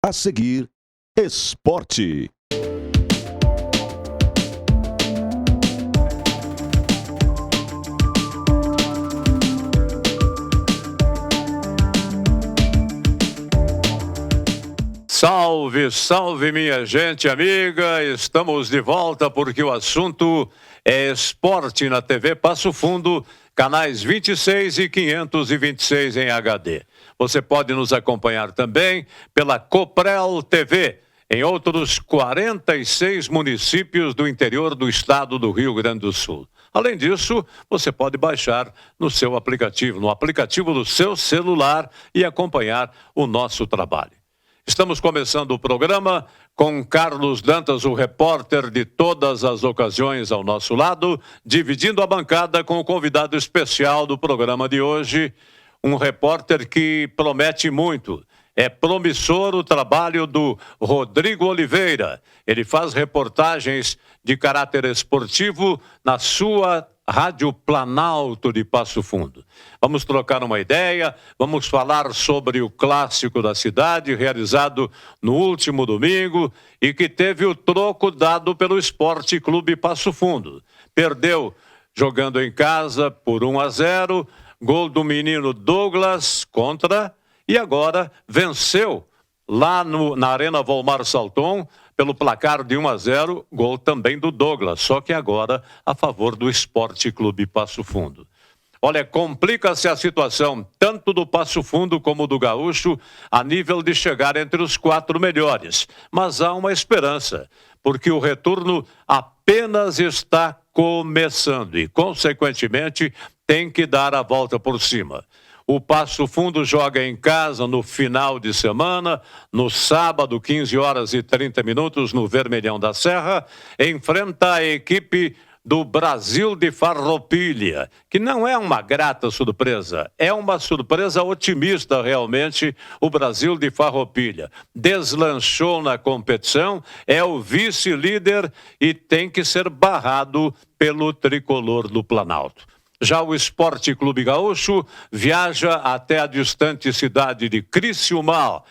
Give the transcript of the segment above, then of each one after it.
A seguir, esporte. Salve, salve, minha gente amiga, estamos de volta porque o assunto é esporte na TV Passo Fundo, canais 26 e 526 em HD. Você pode nos acompanhar também pela Coprel TV, em outros 46 municípios do interior do estado do Rio Grande do Sul. Além disso, você pode baixar no seu aplicativo, no aplicativo do seu celular e acompanhar o nosso trabalho. Estamos começando o programa com Carlos Dantas, o repórter de todas as ocasiões ao nosso lado, dividindo a bancada com o convidado especial do programa de hoje, um repórter que promete muito. É promissor o trabalho do Rodrigo Oliveira. Ele faz reportagens de caráter esportivo na sua Rádio Planalto de Passo Fundo. Vamos trocar uma ideia, vamos falar sobre o clássico da cidade, realizado no último domingo e que teve o troco dado pelo Esporte Clube Passo Fundo. Perdeu jogando em casa por 1-0, gol do menino Douglas contra, e agora venceu lá na Arena Volmar Salton pelo placar de 1-0, gol também do Douglas, só que agora a favor do Esporte Clube Passo Fundo. Olha, complica-se a situação tanto do Passo Fundo como do Gaúcho a nível de chegar entre os 4 melhores. Mas há uma esperança, porque o retorno apenas está começando e, consequentemente, tem que dar a volta por cima. O Passo Fundo joga em casa no final de semana, no sábado, 15h30, no Vermelhão da Serra, enfrenta a equipe do Brasil de Farroupilha, que não é uma grata surpresa, é uma surpresa otimista realmente. O Brasil de Farroupilha deslanchou na competição, é o vice-líder e tem que ser barrado pelo tricolor do Planalto. Já o Esporte Clube Gaúcho viaja até a distante cidade de Criciúmal.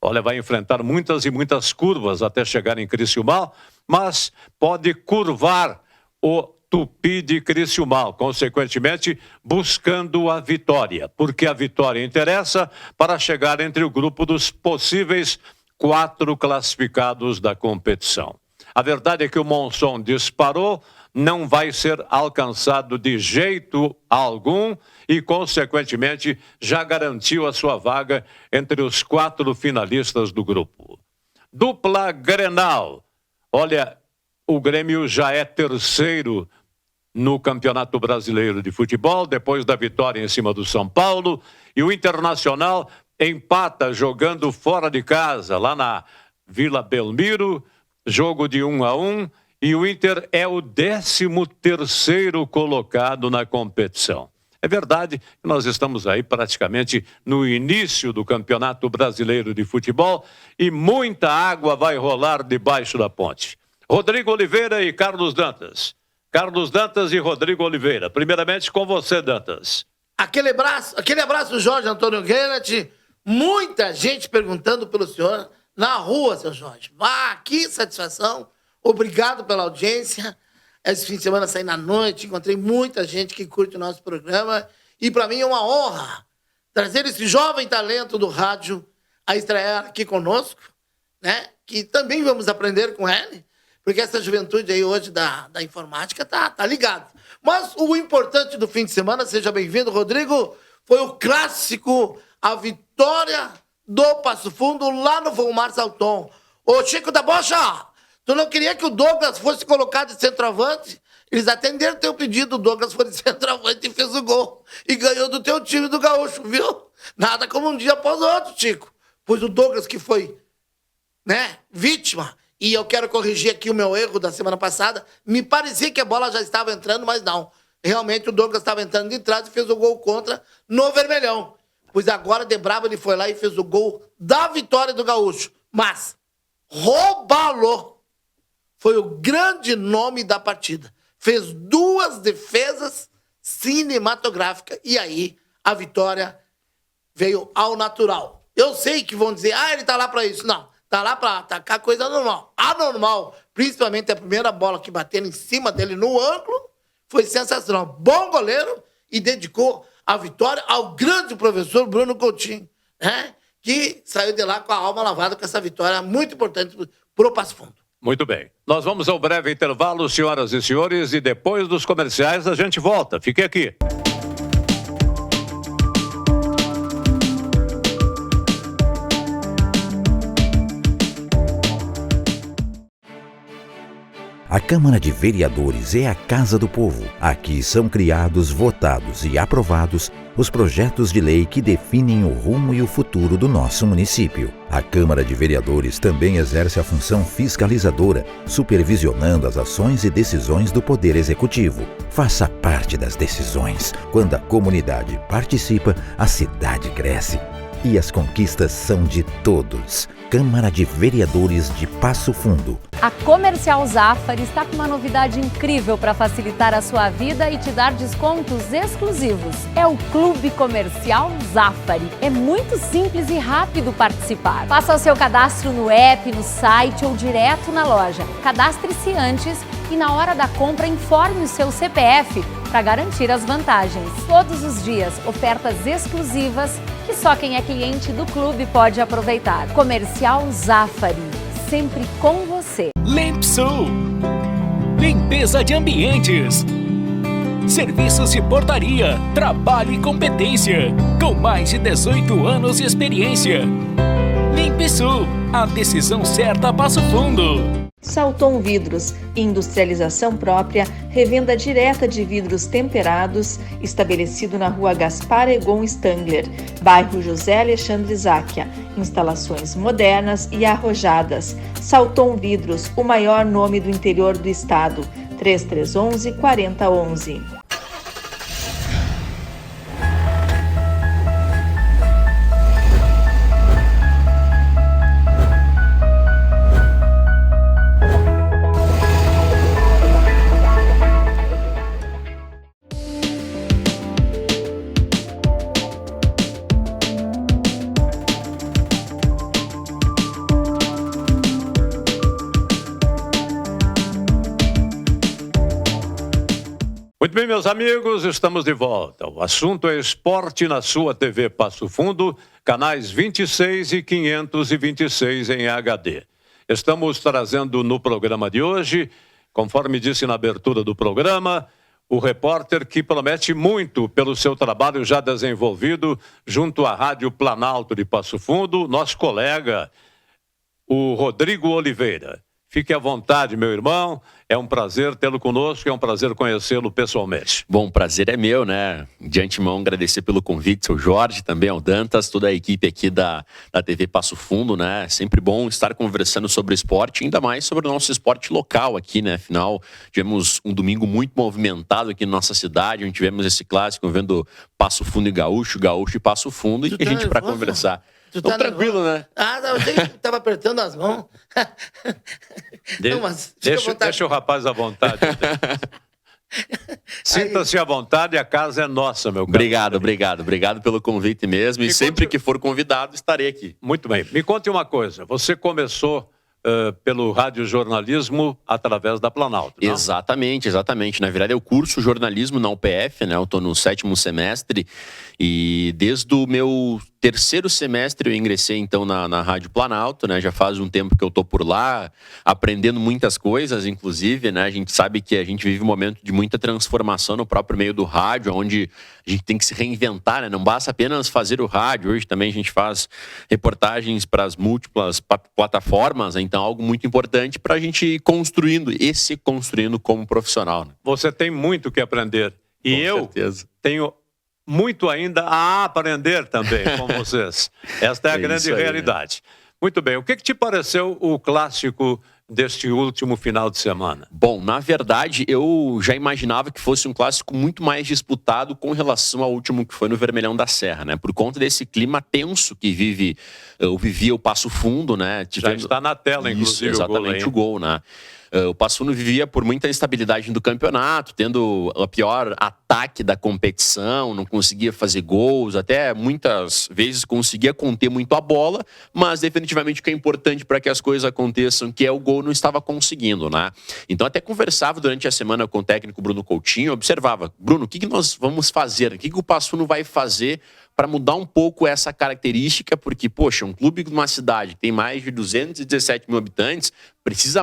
Olha, vai enfrentar muitas e muitas curvas até chegar em Criciúmal, mas pode curvar o Tupi de Criciúmal, consequentemente buscando a vitória, porque a vitória interessa para chegar entre o grupo dos possíveis 4 classificados da competição. A verdade é que o Monson disparou, não vai ser alcançado de jeito algum e, consequentemente, já garantiu a sua vaga entre os 4 finalistas do grupo. Dupla Grenal. Olha, o Grêmio já é terceiro no Campeonato Brasileiro de Futebol, depois da vitória em cima do São Paulo, e o Internacional empata jogando fora de casa, lá na Vila Belmiro, jogo de 1-1, e o Inter é o 13º colocado na competição. É verdade que nós estamos aí praticamente no início do Campeonato Brasileiro de Futebol e muita água vai rolar debaixo da ponte. Rodrigo Oliveira e Carlos Dantas. Carlos Dantas e Rodrigo Oliveira. Primeiramente com você, Dantas. Aquele abraço, Jorge Antônio Guerat. Muita gente perguntando pelo senhor na rua, seu Jorge. Que satisfação. Obrigado pela audiência. Esse fim de semana saí na noite, encontrei muita gente que curte o nosso programa. E para mim é uma honra trazer esse jovem talento do rádio a estrear aqui conosco, né? Que também vamos aprender com ele, porque essa juventude aí hoje da informática tá ligado. Mas o importante do fim de semana, seja bem-vindo, Rodrigo, foi o clássico, a vitória do Passo Fundo lá no Volmar Salton. Ô, Chico da Bocha, tu não queria que o Douglas fosse colocado de centroavante? Eles atenderam teu pedido, o Douglas foi de centroavante e fez o gol. E ganhou do teu time do Gaúcho, viu? Nada como um dia após o outro, Chico. Pois o Douglas que foi, né, vítima, e eu quero corrigir aqui o meu erro da semana passada, me parecia que a bola já estava entrando, mas não. Realmente o Douglas estava entrando de trás e fez o gol contra no Vermelhão. Pois agora, de bravo, ele foi lá e fez o gol da vitória do Gaúcho. Mas roubalou. Foi o grande nome da partida. Fez 2 defesas cinematográficas. E aí, a vitória veio ao natural. Eu sei que vão dizer, ele tá lá pra isso. Não, tá lá pra atacar coisa normal. Anormal, principalmente a primeira bola que bateu em cima dele no ângulo, foi sensacional. Bom goleiro e dedicou a vitória ao grande professor Bruno Coutinho, né? Que saiu de lá com a alma lavada com essa vitória muito importante pro Passo Fundo. Muito bem. Nós vamos ao breve intervalo, senhoras e senhores, e depois dos comerciais a gente volta. Fique aqui. A Câmara de Vereadores é a Casa do Povo. Aqui são criados, votados e aprovados os projetos de lei que definem o rumo e o futuro do nosso município. A Câmara de Vereadores também exerce a função fiscalizadora, supervisionando as ações e decisões do Poder Executivo. Faça parte das decisões. Quando a comunidade participa, a cidade cresce. E as conquistas são de todos. Câmara de Vereadores de Passo Fundo. A Comercial Zafari está com uma novidade incrível para facilitar a sua vida e te dar descontos exclusivos. É o Clube Comercial Zafari. É muito simples e rápido participar. Faça o seu cadastro no app, no site ou direto na loja. Cadastre-se antes e na hora da compra informe o seu CPF para garantir as vantagens. Todos os dias, ofertas exclusivas que só quem é cliente do clube pode aproveitar. Comercial Zafari, sempre com você. Limpsul, limpeza de ambientes, serviços de portaria, trabalho e competência, com mais de 18 anos de experiência. Limpsul, a decisão certa a Passo Fundo. Salton Vidros, industrialização própria, revenda direta de vidros temperados, estabelecido na rua Gaspar Egon Stangler, bairro José Alexandre Záquia. Instalações modernas e arrojadas. Salton Vidros, o maior nome do interior do estado. 3311-4011. Muito bem, meus amigos, estamos de volta. O assunto é esporte na sua TV Passo Fundo, canais 26 e 526 em HD. Estamos trazendo no programa de hoje, conforme disse na abertura do programa, o repórter que promete muito pelo seu trabalho já desenvolvido junto à Rádio Planalto de Passo Fundo, nosso colega, o Rodrigo Oliveira. Fique à vontade, meu irmão. É um prazer tê-lo conosco, é um prazer conhecê-lo pessoalmente. Bom, o prazer é meu, né? De antemão, agradecer pelo convite, seu Jorge, também ao Dantas, toda a equipe aqui da TV Passo Fundo, né? Sempre bom estar conversando sobre esporte, ainda mais sobre o nosso esporte local aqui, né? Afinal, tivemos um domingo muito movimentado aqui na nossa cidade, onde tivemos esse clássico vendo Passo Fundo e Gaúcho e Passo Fundo, e a gente para conversar. Tu tá tranquilo, né? Eu achei que tava apertando as mãos. Não, mas deixa o rapaz à vontade. Sinta-se à vontade, a casa é nossa, meu caro. Obrigado pelo convite mesmo. E sempre que for convidado, estarei aqui. Muito bem. Me conte uma coisa. Você começou pelo radiojornalismo através da Planalto, não? Exatamente. Na verdade, eu curso jornalismo na UPF, né? Eu estou no 7º semestre e desde o meu terceiro semestre eu ingressei então na Rádio Planalto, né? Já faz um tempo que eu tô por lá, aprendendo muitas coisas, inclusive, né? A gente sabe que a gente vive um momento de muita transformação no próprio meio do rádio, onde a gente tem que se reinventar, né? Não basta apenas fazer o rádio, hoje também a gente faz reportagens para as múltiplas plataformas, então algo muito importante para a gente ir construindo como profissional, né? Você tem muito que aprender. E Com eu certeza. tenho muito ainda a aprender também com vocês. Esta é a grande isso aí, realidade. Muito bem. O que te pareceu o clássico deste último final de semana? Bom, na verdade, eu já imaginava que fosse um clássico muito mais disputado com relação ao último que foi no Vermelhão da Serra, né? Por conta desse clima tenso que vivia o Passo Fundo, né? Já está na tela, inclusive, exatamente, o gol, né? O Passo Fundo vivia por muita instabilidade do campeonato, tendo o pior ataque da competição, não conseguia fazer gols, até muitas vezes conseguia conter muito a bola, mas definitivamente o que é importante para que as coisas aconteçam, que é o gol, não estava conseguindo, né? Então até conversava durante a semana com o técnico Bruno Coutinho, observava, Bruno, o que nós vamos fazer? O que o Passo Fundo vai fazer para mudar um pouco essa característica? Porque, poxa, um clube de uma cidade que tem mais de 217 mil habitantes, precisa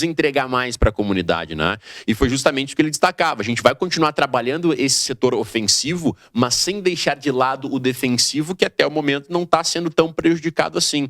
entregar mais para a comunidade, né? E foi justamente o que ele destacava. A gente vai continuar trabalhando esse setor ofensivo, mas sem deixar de lado o defensivo, que até o momento não está sendo tão prejudicado assim.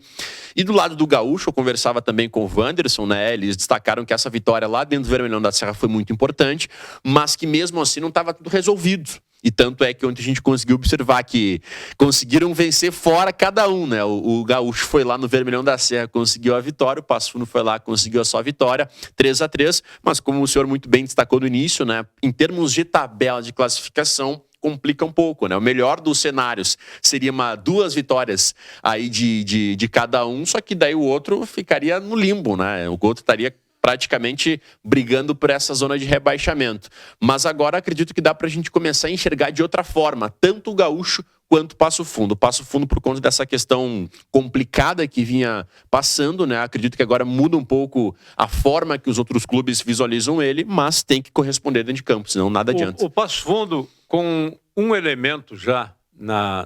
E do lado do Gaúcho, eu conversava também com o Wanderson, né? Eles destacaram que essa vitória lá dentro do Vermelhão da Serra foi muito importante, mas que mesmo assim não estava tudo resolvido. E tanto é que ontem a gente conseguiu observar que conseguiram vencer fora cada um, né? O Gaúcho foi lá no Vermelhão da Serra, conseguiu a vitória, o Passo Fundo foi lá, conseguiu a sua vitória, 3-3, mas como o senhor muito bem destacou no início, né? Em termos de tabela de classificação, complica um pouco, né? O melhor dos cenários seria 2 vitórias aí de cada um, só que daí o outro ficaria no limbo, né? O outro estaria praticamente brigando por essa zona de rebaixamento. Mas agora acredito que dá pra gente começar a enxergar de outra forma, tanto o Gaúcho quanto o Passo Fundo. O Passo Fundo, por conta dessa questão complicada que vinha passando, né? Acredito que agora muda um pouco a forma que os outros clubes visualizam ele, mas tem que corresponder dentro de campo, senão nada adianta. O Passo Fundo, com um elemento já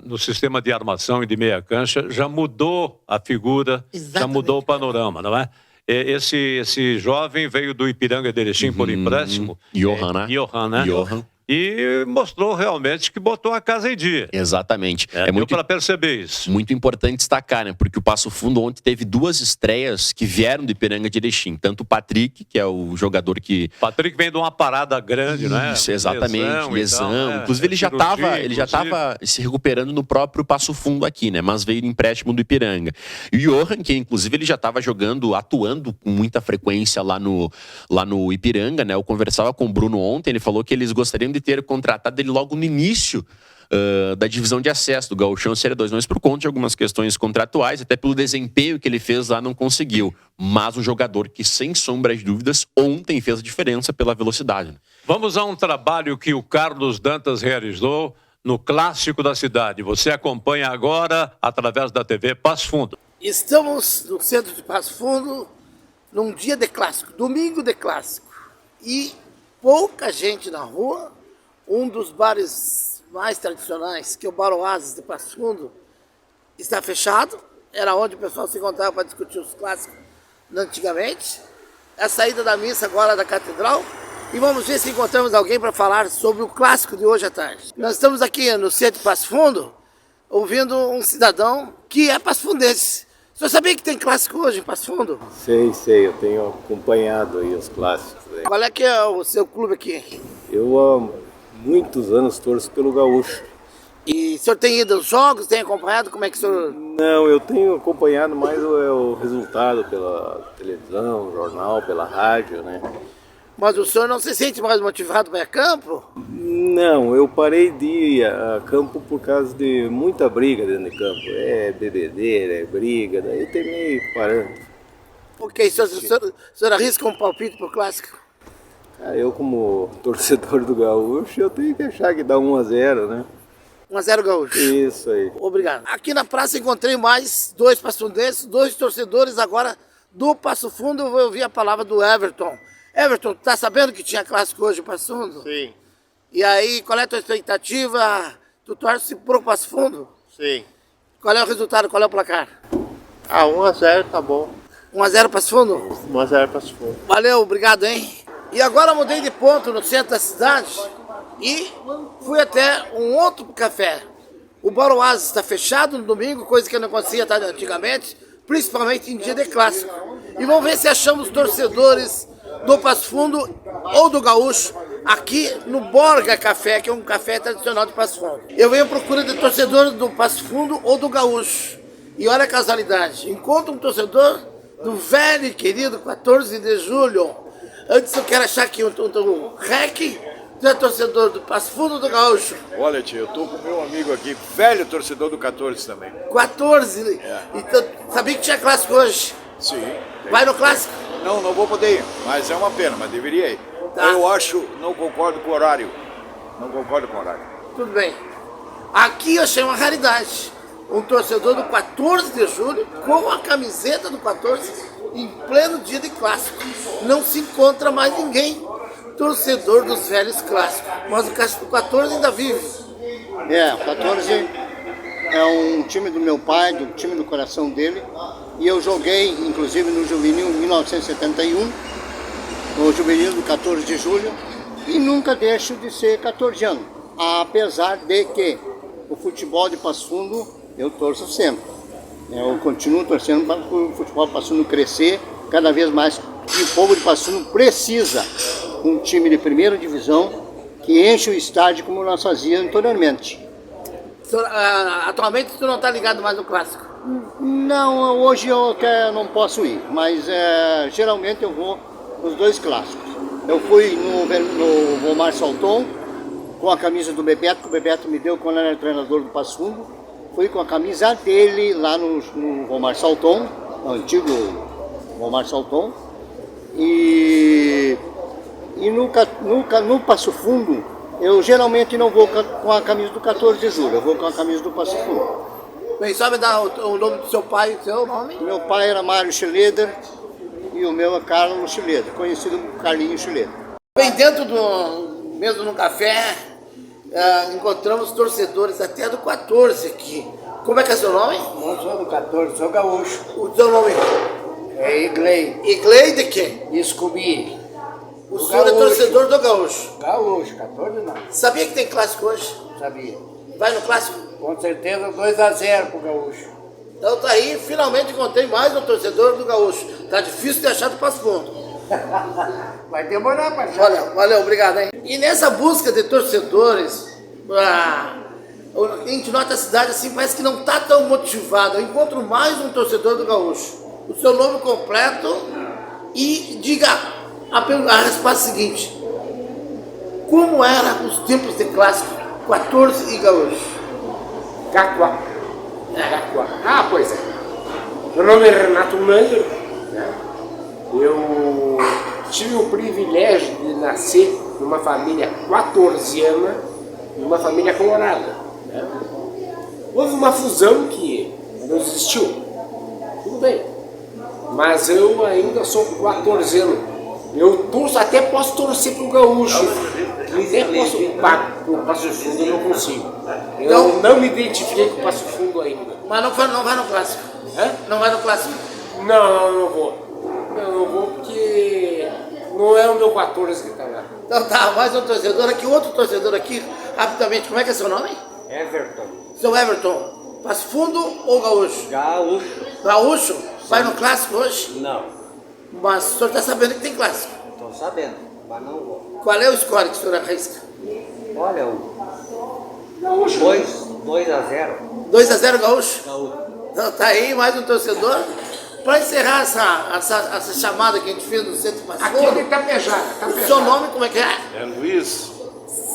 no sistema de armação e de meia cancha, já mudou a figura, já mudou o panorama, não é? Esse jovem veio do Ipiranga de Erechim por empréstimo. Johan, né? Johan, né? Johan. E mostrou realmente que botou a casa em dia. Exatamente. É muito para perceber isso. Muito importante destacar, né? Porque o Passo Fundo ontem teve 2 estreias que vieram do Ipiranga de Erechim. Tanto o Patrick, que é o jogador que... Patrick vem de uma parada grande, né? Isso, exatamente. Lesão. Então, inclusive, ele já estava se recuperando no próprio Passo Fundo aqui, né? Mas veio de empréstimo do Ipiranga. E o Johan, que inclusive ele já estava atuando com muita frequência lá no Ipiranga, né? Eu conversava com o Bruno ontem, ele falou que eles gostariam de ter contratado ele logo no início da divisão de acesso do Gauchão Série 2, mas por conta de algumas questões contratuais, até pelo desempenho que ele fez lá, não conseguiu. Mas um jogador que, sem sombra de dúvidas, ontem fez a diferença pela velocidade. Né? Vamos a um trabalho que o Carlos Dantas realizou no Clássico da Cidade. Você acompanha agora através da TV Passo Fundo. Estamos no centro de Passo Fundo, num dia de clássico, domingo de clássico. E pouca gente na rua. Um dos bares mais tradicionais, que é o Bar Oasis de Passo Fundo, está fechado. Era onde o pessoal se encontrava para discutir os clássicos antigamente. É a saída da missa agora da Catedral. E vamos ver se encontramos alguém para falar sobre o clássico de hoje à tarde. Nós estamos aqui no centro de Passo Fundo, ouvindo um cidadão que é passofundense. O senhor sabia que tem clássico hoje em Passo Fundo? Sei, eu tenho acompanhado aí os clássicos. Aí. Qual é que é o seu clube aqui? Eu há muitos anos torço pelo Gaúcho. E o senhor tem ido aos jogos, tem acompanhado? Como é que o senhor... Não, eu tenho acompanhado mais o resultado pela televisão, jornal, pela rádio, né? Mas o senhor não se sente mais motivado para ir a campo? Não, eu parei de ir a campo por causa de muita briga dentro de campo. É bebedeira, é briga, daí eu terminei parando. Ok, o senhor arrisca um palpite pro clássico? Eu como torcedor do Gaúcho, eu tenho que achar que dá 1-0, né? 1-0 Gaúcho. Isso aí. Obrigado. Aqui na praça encontrei mais 2 passofundenses, 2 torcedores agora do Passo Fundo. Eu vou ouvir a palavra do Everton. Everton, tá sabendo que tinha clássico hoje em Passo Fundo? Sim. E aí, qual é a tua expectativa? Tu torce pro Passo Fundo? Sim. Qual é o resultado? Qual é o placar? 1-0 tá bom. 1-0 Passo Fundo? 1-0 Passo Fundo. Valeu, obrigado, hein? E agora mudei de ponto no centro da cidade e fui até um outro café. O Bar Oasis está fechado no domingo, coisa que eu não conseguia estar antigamente, principalmente em dia de clássico. E vamos ver se achamos torcedores do Passo Fundo ou do Gaúcho aqui no Borga Café, que é um café tradicional de Passo Fundo. Eu venho à procura de torcedores do Passo Fundo ou do Gaúcho. E olha a casualidade, encontro um torcedor do velho e querido 14 de julho. Antes eu quero achar aqui o REC, tu é torcedor do Passo Fundo do Gaúcho. Olha, tio, eu tô com o meu amigo aqui, velho torcedor do 14 também. 14? Então, sabia que tinha clássico hoje? Sim. Vai no clássico? Não vou poder ir, mas é uma pena, mas deveria ir. Tá. Eu acho, não concordo com o horário. Não concordo com o horário. Tudo bem. Aqui eu achei uma raridade. Um torcedor do 14 de julho com a camiseta do 14 em pleno dia de clássico. Não se encontra mais ninguém torcedor dos velhos clássicos. Mas o 14 ainda vive. O 14 é um time do meu pai, do time do coração dele. E eu joguei, inclusive, no Juvenil em 1971, no Juvenil do 14 de julho. E nunca deixo de ser 14ano. Apesar de que o futebol de Passo Fundo eu torço sempre. Eu continuo torcendo para o futebol de Passo Fundo crescer cada vez mais. E o povo de Passo Fundo precisa de um time de primeira divisão que enche o estádio como nós fazíamos anteriormente. Atualmente tu não está ligado mais no clássico? Não, hoje eu até não posso ir, mas geralmente eu vou nos dois clássicos. Eu fui no Vomar Salton com a camisa do Bebeto, que o Bebeto me deu quando era treinador do Passo Fundo. Fui com a camisa dele lá no Vomar Salton, no antigo Vomar Salton. E no Passo Fundo, eu geralmente não vou com a camisa do 14 de julho, eu vou com a camisa do Passo Fundo. Bem, só me dá o nome do seu pai e o seu nome? Meu pai era Mário Schileder e o meu é Carlos Schileder, conhecido como Carlinhos Schileder. Bem, dentro mesmo no café, encontramos torcedores até do 14 aqui. Como é que é seu nome? Não sou do 14, sou gaúcho. O seu nome? É Iglei. Iglei de quê? Escubi. O senhor é torcedor do Gaúcho? Gaúcho, 14 não. Sabia que tem clássico hoje? Sabia. Vai no clássico? Com certeza 2-0 pro Gaúcho. Então tá aí, finalmente encontrei mais um torcedor do Gaúcho. Tá difícil de achar do Passo Fundo. Vai demorar pra achar. Valeu, obrigado, hein? E nessa busca de torcedores, a gente nota a cidade assim, parece que não tá tão motivada. Eu encontro mais um torcedor do Gaúcho. O seu nome completo e diga a resposta seguinte: como eram os tempos de clássico 14 e Gaúcho? Cacoá. Cacoá. Ah, pois é. Meu nome é Renato Mayer, né? Eu tive o privilégio de nascer numa família 14ana, numa família colorada, né? Houve uma fusão que não existiu. Tudo bem. Mas eu ainda sou 14ano. Eu torço, até posso torcer pro Gaúcho. Pro Passo Fundo eu não consigo. Eu não me identifiquei com o Passo Fundo ainda. Mas não vai no clássico? Não vai no clássico? Não vou. Não vou porque não é o meu 14 que tá lá. Então tá, mais um torcedor aqui, outro torcedor aqui, rapidamente. Como é que é seu nome? Everton. Seu Everton, Passo Fundo ou Gaúcho? Gaúcho. Gaúcho? Vai no clássico hoje? Não. Mas o senhor tá sabendo que tem clássico? Tô sabendo, mas não vou. Qual é o score que o senhor arrisca? Olha, Gaúcho. 2-0. 2-0 Gaúcho? Gaúcho. Então tá aí, mais um torcedor. Para encerrar essa chamada que a gente fez no Centro Passo Fundo. Aqui ele tá pejado. O seu nome como é que é? É Luiz.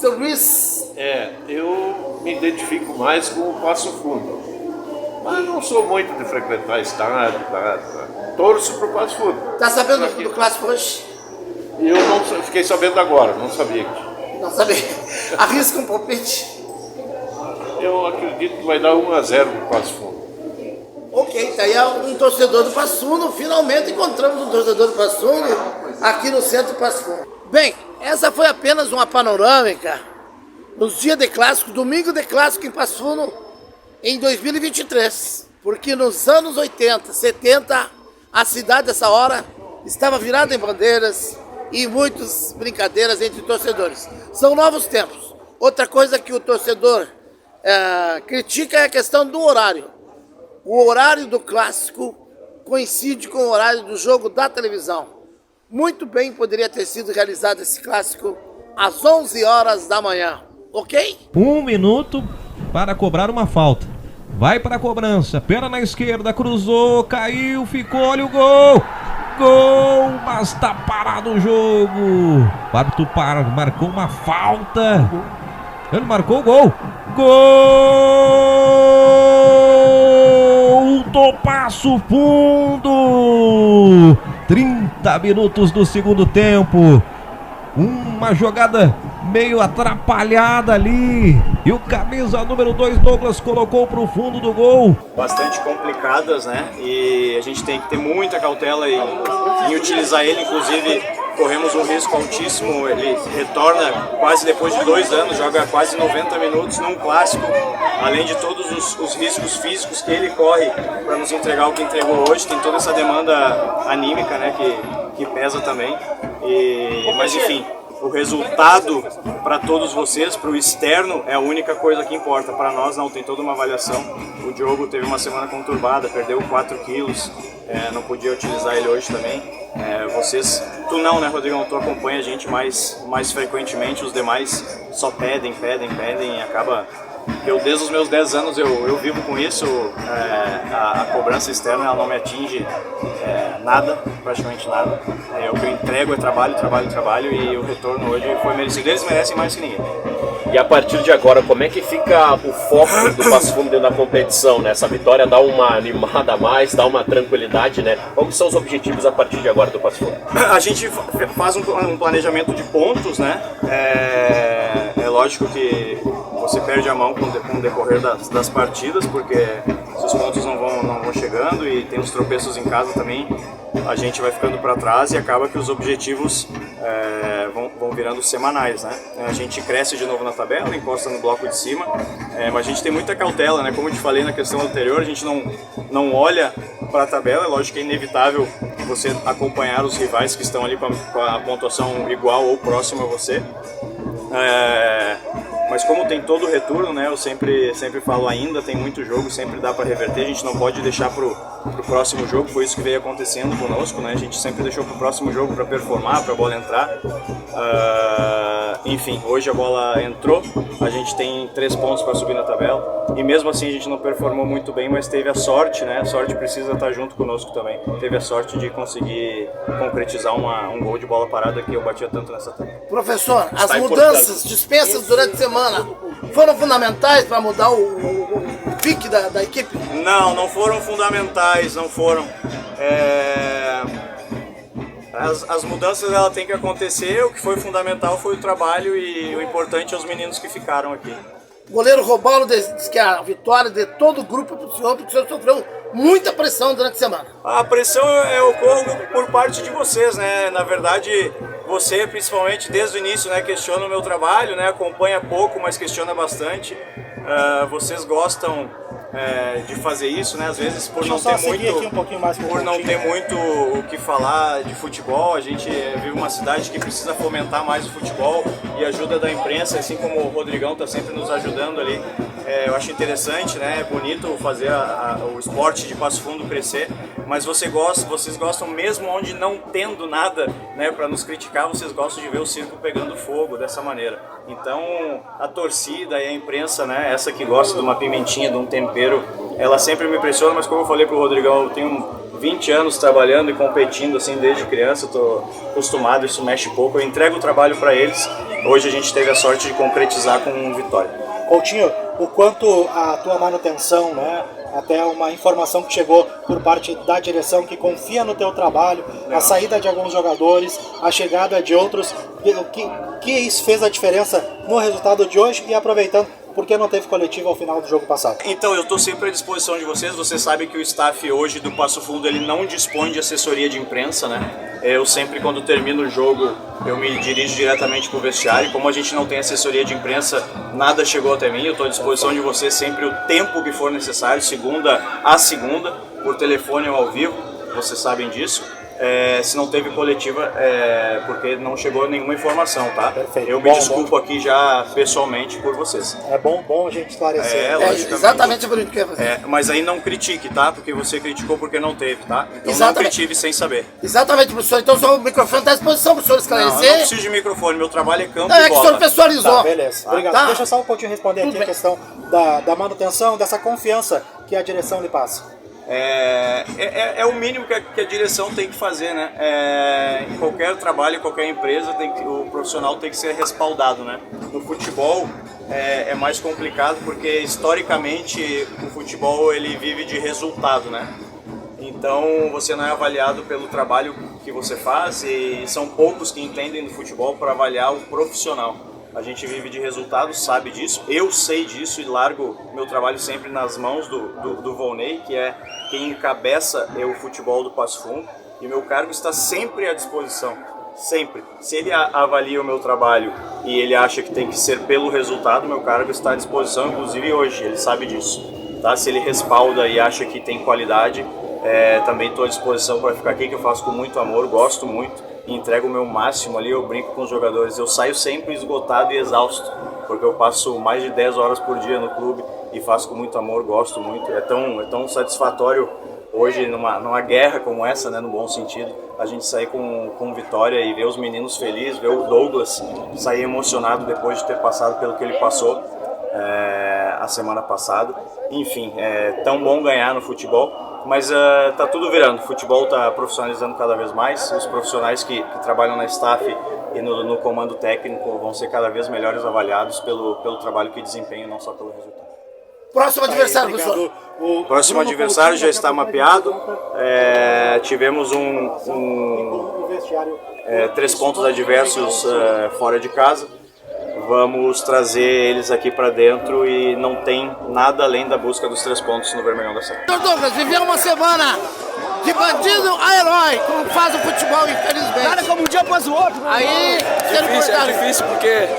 Seu Luiz? Eu me identifico mais com o Passo Fundo. Mas não sou muito de frequentar estádio, torço pro Passo Fundo. Tá sabendo do clássico hoje? Eu não fiquei sabendo agora, não sabia. Não sabia. Arrisca um palpite? Eu acredito que vai dar 1-0 pro Passo Fundo. Ok, tá aí um torcedor do Passo Fundo. Finalmente encontramos um torcedor do Passo Fundo aqui no Centro Passo Fundo. Bem, essa foi apenas uma panorâmica nos dias de clássico, domingo de clássico em Passo Fundo em 2023. Porque nos anos 80, 70, a cidade dessa hora estava virada em bandeiras e muitas brincadeiras entre torcedores. São novos tempos. Outra coisa que o torcedor critica é a questão do horário. O horário do clássico coincide com o horário do jogo da televisão. Muito bem poderia ter sido realizado esse clássico às 11 horas da manhã, ok? 1 minuto para cobrar uma falta. vai para a cobrança, perna na esquerda, cruzou, caiu, ficou, olha o gol! Gol, mas tá parado o jogo. O árbitro marcou uma falta. Ele marcou o gol. Gol do Passo Fundo. 30 minutos do segundo tempo. Uma jogada meio atrapalhada ali. E o camisa número 2, Douglas, colocou pro fundo do gol. Bastante complicadas, né? E a gente tem que ter muita cautela em utilizar ele. Inclusive, corremos um risco altíssimo. Ele retorna quase depois de 2 anos, joga quase 90 minutos num clássico. Além de todos os riscos físicos que ele corre para nos entregar o que entregou hoje. Tem toda essa demanda anímica, né? Que pesa também. Mas enfim, o resultado para todos vocês, para o externo, é a única coisa que importa. Para nós não, tem toda uma avaliação. O Diogo teve uma semana conturbada, perdeu 4 quilos, não podia utilizar ele hoje também. Vocês, tu não, né, Rodrigão? Tu acompanha a gente mais frequentemente, os demais só pedem e acaba... Eu, desde os meus 10 anos, eu vivo com isso. A cobrança externa, ela não me atinge nada, praticamente nada. O que eu entrego é trabalho, e o retorno hoje foi merecido. Eles merecem mais que ninguém. E a partir de agora, como é que fica o foco do Passo Fundo dentro da competição, né? Essa vitória dá uma animada a mais, dá uma tranquilidade, né? Quais são os objetivos a partir de agora do Passo Fundo? A gente faz um planejamento de pontos, né? É lógico que você perde a mão com o decorrer das partidas, porque se os pontos não vão chegando e tem os tropeços em casa também, a gente vai ficando para trás e acaba que os objetivos vão virando semanais, né? A gente cresce de novo na tabela, encosta no bloco de cima, mas a gente tem muita cautela, né? Como eu te falei na questão anterior, a gente não olha para a tabela. É lógico que é inevitável você acompanhar os rivais que estão ali com a pontuação igual ou próxima a você. Mas como tem todo o retorno, né, eu sempre falo, ainda tem muito jogo, sempre dá para reverter, a gente não pode deixar pro próximo jogo. Foi isso que veio acontecendo conosco, né, a gente sempre deixou pro próximo jogo para performar, para a bola entrar. Enfim, hoje a bola entrou, a gente tem 3 pontos para subir na tabela, e mesmo assim a gente não performou muito bem, mas teve a sorte, né, a sorte precisa estar junto conosco também, teve a sorte de conseguir concretizar um gol de bola parada que eu batia tanto nessa tabela. Professor, as mudanças, dispensas durante a semana foram fundamentais para mudar o pique da equipe? Não foram fundamentais, não foram. As mudanças ela tem que acontecer, o que foi fundamental foi o trabalho, e o importante é os meninos que ficaram aqui. O goleiro Robaldo disse que a vitória de todo o grupo é para o senhor, porque o senhor sofreu muita pressão durante a semana. A pressão ocorre por parte de vocês, né? Na verdade, você principalmente desde o início, né, questiona o meu trabalho, né? Acompanha pouco, mas questiona bastante. Vocês gostam de fazer isso, né? Às vezes por não ter muito o que falar de futebol. A gente vive uma cidade que precisa fomentar mais o futebol, e a ajuda da imprensa, assim como o Rodrigão está sempre nos ajudando ali. Eu acho interessante, né? É bonito fazer o esporte de Passo Fundo crescer, mas vocês gostam mesmo onde não tendo nada, né, para nos criticar, vocês gostam de ver o circo pegando fogo dessa maneira. Então a torcida e a imprensa, né, essa que gosta de uma pimentinha, de um tempero, ela sempre me impressiona. Mas como eu falei pro Rodrigão, eu tenho 20 anos trabalhando e competindo assim desde criança, eu tô acostumado, isso mexe pouco, eu entrego o trabalho para eles. Hoje a gente teve a sorte de concretizar com vitória. Coutinho, o quanto a tua manutenção, né, até uma informação que chegou por parte da direção que confia no teu trabalho, a saída de alguns jogadores, a chegada de outros, que isso fez a diferença no resultado de hoje? E aproveitando, por que não teve coletivo ao final do jogo passado? Então, eu estou sempre à disposição de vocês. Vocês sabem que o staff hoje do Passo Fundo, ele não dispõe de assessoria de imprensa, né? Eu sempre, quando termino o jogo, eu me dirijo diretamente para o vestiário. Como a gente não tem assessoria de imprensa, nada chegou até mim. Eu estou à disposição de vocês sempre o tempo que for necessário, segunda a segunda, por telefone ou ao vivo. Vocês sabem disso. se não teve coletiva, porque não chegou nenhuma informação, tá? Perfeito. Eu me desculpo aqui já pessoalmente por vocês. É bom a gente esclarecer. Logicamente. Exatamente por isso que eu ia fazer. Mas aí não critique, tá? Porque você criticou porque não teve, tá? Então Exatamente. não critique sem saber. Exatamente, professor. Então o microfone está à disposição para o senhor esclarecer. Não, eu não preciso de microfone, meu trabalho é campo Não, e é que o bola. senhor pessoalizou. Tá, beleza. Obrigado. Tá. Deixa só o Coutinho responder aqui a questão da manutenção, dessa confiança que a direção lhe passa. É o mínimo que a direção tem que fazer, né? Em qualquer trabalho, em qualquer empresa, o profissional tem que ser respaldado, né? No futebol é mais complicado porque historicamente o futebol ele vive de resultado, né? Então você não é avaliado pelo trabalho que você faz e são poucos que entendem do futebol para avaliar o profissional. A gente vive de resultados, sabe disso, eu sei disso e largo meu trabalho sempre nas mãos do Volney, que é quem encabeça o futebol do Passo Fundo, e meu cargo está sempre à disposição, sempre. Se ele avalia o meu trabalho e ele acha que tem que ser pelo resultado, meu cargo está à disposição, inclusive hoje, ele sabe disso. Tá? Se ele respalda e acha que tem qualidade, também estou à disposição para ficar aqui, que eu faço com muito amor, gosto muito. Entrego o meu máximo ali, eu brinco com os jogadores, eu saio sempre esgotado e exausto, porque eu passo mais de 10 horas por dia no clube e faço com muito amor, gosto muito, é tão satisfatório hoje numa guerra como essa, né, no bom sentido, a gente sair com vitória e ver os meninos felizes, ver o Douglas sair emocionado depois de ter passado pelo que ele passou a semana passada, enfim, é tão bom ganhar no futebol. Mas tá tudo virando, o futebol está profissionalizando cada vez mais, os profissionais que trabalham na staff e no comando técnico vão ser cada vez melhores avaliados pelo trabalho que desempenham, não só pelo resultado. Próximo adversário, professor. O próximo adversário já está mapeado, tivemos 3 pontos adversos fora de casa. Vamos trazer eles aqui para dentro e não tem nada além da busca dos 3 pontos no Vermelhão da Serra. Doutor Douglas, viveu uma semana de bandido a herói, como faz o futebol, infelizmente. Nada como um dia após o outro. Aí, é difícil porque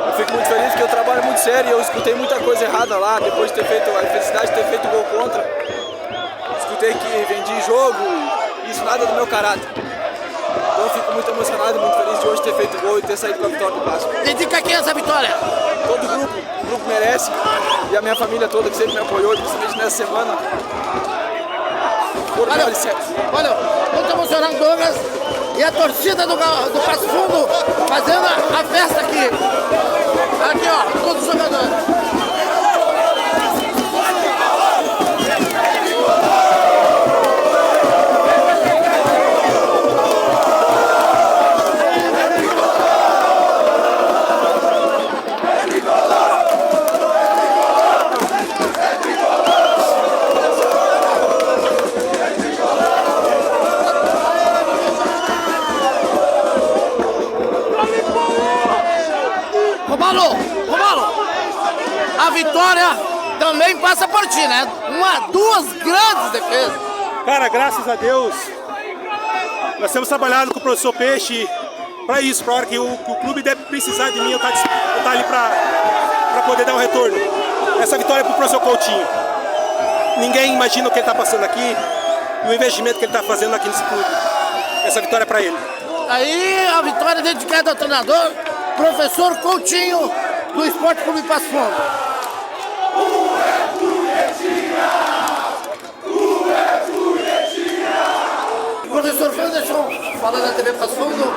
eu fico muito feliz porque eu trabalho muito sério e eu escutei muita coisa errada lá, depois de ter feito a infelicidade de ter feito gol contra. Escutei que vendi jogo, isso nada do meu caráter. Então eu fico muito emocionado, muito feliz de hoje ter feito gol e ter saído com a vitória do clássico. Dedica a quem essa vitória? Todo o grupo merece, e a minha família toda que sempre me apoiou, principalmente nessa semana. Valeu, muito emocionado, Douglas, e a torcida do Passo Fundo fazendo a festa aqui. Aqui, ó, todos os jogadores. Romalo, a vitória também passa por ti, né? 2 grandes defesas. Cara, graças a Deus, nós temos trabalhado com o professor Peixe para isso, para a hora que o clube deve precisar de mim, eu tá ali para poder dar um retorno. Essa vitória é para o professor Coutinho. Ninguém imagina o que ele está passando aqui e o investimento que ele está fazendo aqui nesse clube. Essa vitória é para ele. Aí a vitória dedicada ao treinador, professor Coutinho, do Esporte Clube Passo Fundo. Professor Wanderson, falando da TV Passo Fundo,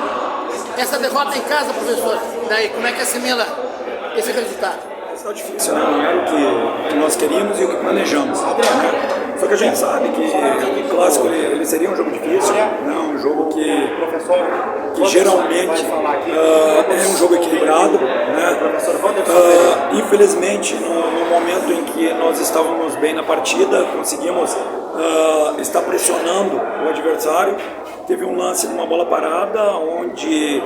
essa derrota em casa, professor, daí como é que assimila esse resultado? Está difícil, né? Não era o que nós queríamos e o que planejamos. Só que a gente sabe que o clássico ele seria um jogo difícil, né? Um jogo que geralmente é um jogo equilibrado, né? Infelizmente, no momento em que nós estávamos bem na partida, conseguimos estar pressionando o adversário. Teve um lance de uma bola parada, onde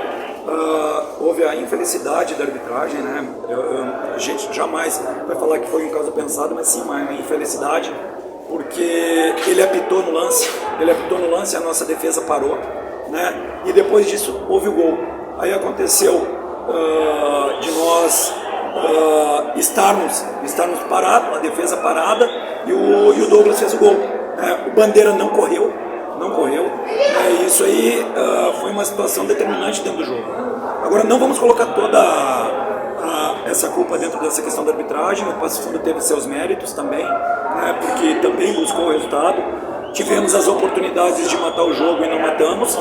houve a infelicidade da arbitragem, né? A gente jamais vai falar que foi um caso pensado, mas sim uma infelicidade, porque ele apitou no lance, a nossa defesa parou, né? E depois disso houve o gol. Aí aconteceu de nós estarmos parados, a defesa parada, e o Douglas fez o gol. O Bandeira não correu, uma situação determinante dentro do jogo. Agora, não vamos colocar toda essa culpa dentro dessa questão da arbitragem. O Passo Fundo teve seus méritos também, né, porque também buscou o resultado. Tivemos as oportunidades de matar o jogo e não matamos.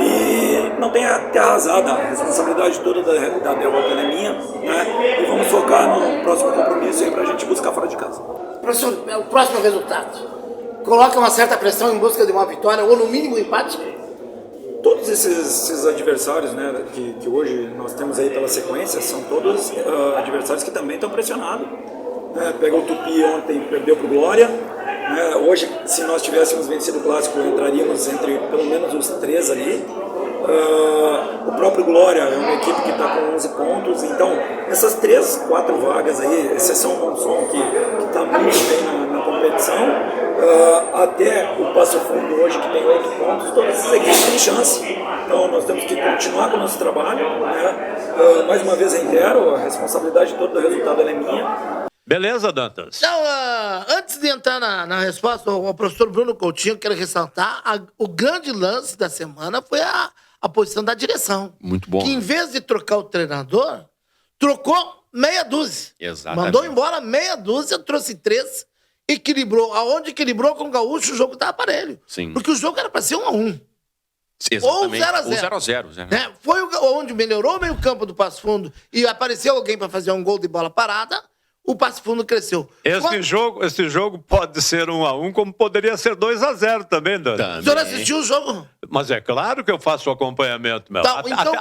E não tem até arrasada. A responsabilidade toda da derrota é minha, né? E vamos focar no próximo compromisso aí pra gente buscar fora de casa. Professor, o próximo resultado coloca uma certa pressão em busca de uma vitória ou no mínimo um empate? Todos esses adversários, né, que hoje nós temos aí pela sequência, são todos adversários que também estão pressionados. Pega o Tupi ontem, perdeu para o Glória. Hoje, se nós tivéssemos vencido o Clássico, entraríamos entre pelo menos os 3 ali. O próprio Glória é uma equipe que está com 11 pontos. Então, essas 3, 4 vagas aí, exceção o Monson, que está muito bem na competição, até o Passo Fundo hoje, que tem 8 pontos, todas essas equipes têm chance. Então, nós temos que continuar com o nosso trabalho, né? Mais uma vez reitero, a responsabilidade toda do resultado é minha. Beleza, Dantas? Então, antes de entrar na resposta, o professor Bruno Coutinho, quero ressaltar, o grande lance da semana foi a posição da direção. Muito bom. Que em vez de trocar o treinador, trocou meia dúzia. Exatamente. Mandou embora meia dúzia, trouxe 3, equilibrou. Aonde equilibrou com o Gaúcho, o jogo estava parelho. Sim. Porque o jogo era para ser 1-1. Exatamente. Ou 0-0. Ou 0-0. Né? Foi onde melhorou o meio campo do Passo Fundo e apareceu alguém para fazer um gol de bola parada, o Passo Fundo cresceu. Esse jogo pode ser 1-1, como poderia ser 2-0 também, Dani. O senhor assistiu o jogo? Mas é claro que eu faço o acompanhamento, meu. Tá, então...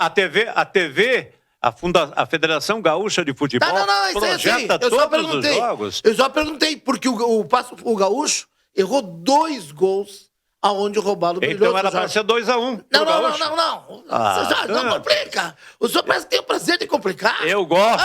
A Federação Gaúcha de Futebol projeta todos os jogos. Eu só perguntei, porque o Gaúcho errou 2 gols aonde o Roubaldo brilhou. Então era para ser 2-1. Não complica. O senhor parece que tem o prazer de complicar. Eu gosto.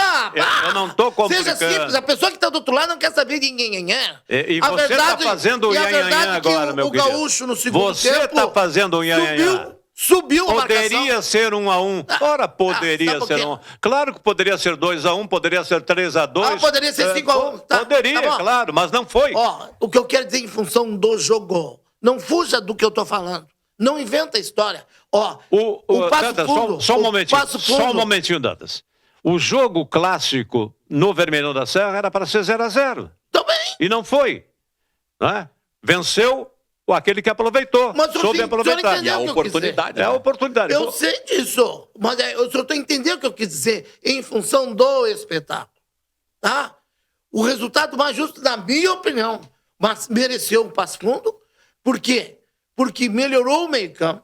Eu não estou complicando. Seja simples. A pessoa que está do outro lado não quer saber de ninguém. E você está fazendo o nhanhanhã agora, meu querido. O Gaúcho no segundo tempo... Você está fazendo o nhanhanhã. Subiu a marcação. Poderia ser 1-1. Ora, poderia ser 1-1. Claro que poderia ser 2-1, poderia ser 3-2. Poderia ser 5-1. Poderia, claro, mas não foi. O que eu quero dizer em função do jogo... Não fuja do que eu tô falando. Não inventa história. O Passo Dantas, Fundo... Só um momentinho, Dantas. O jogo clássico no Vermelhão da Serra era para ser 0-0. Também. E não foi. Né? Venceu aquele que aproveitou. Mas soube aproveitar. E a oportunidade. É a oportunidade. Eu sei disso. Mas eu só estou entendendo o que eu quis dizer em função do espetáculo. Tá? O resultado mais justo, na minha opinião, mas mereceu o Passo Fundo. Por quê? Porque melhorou o meio-campo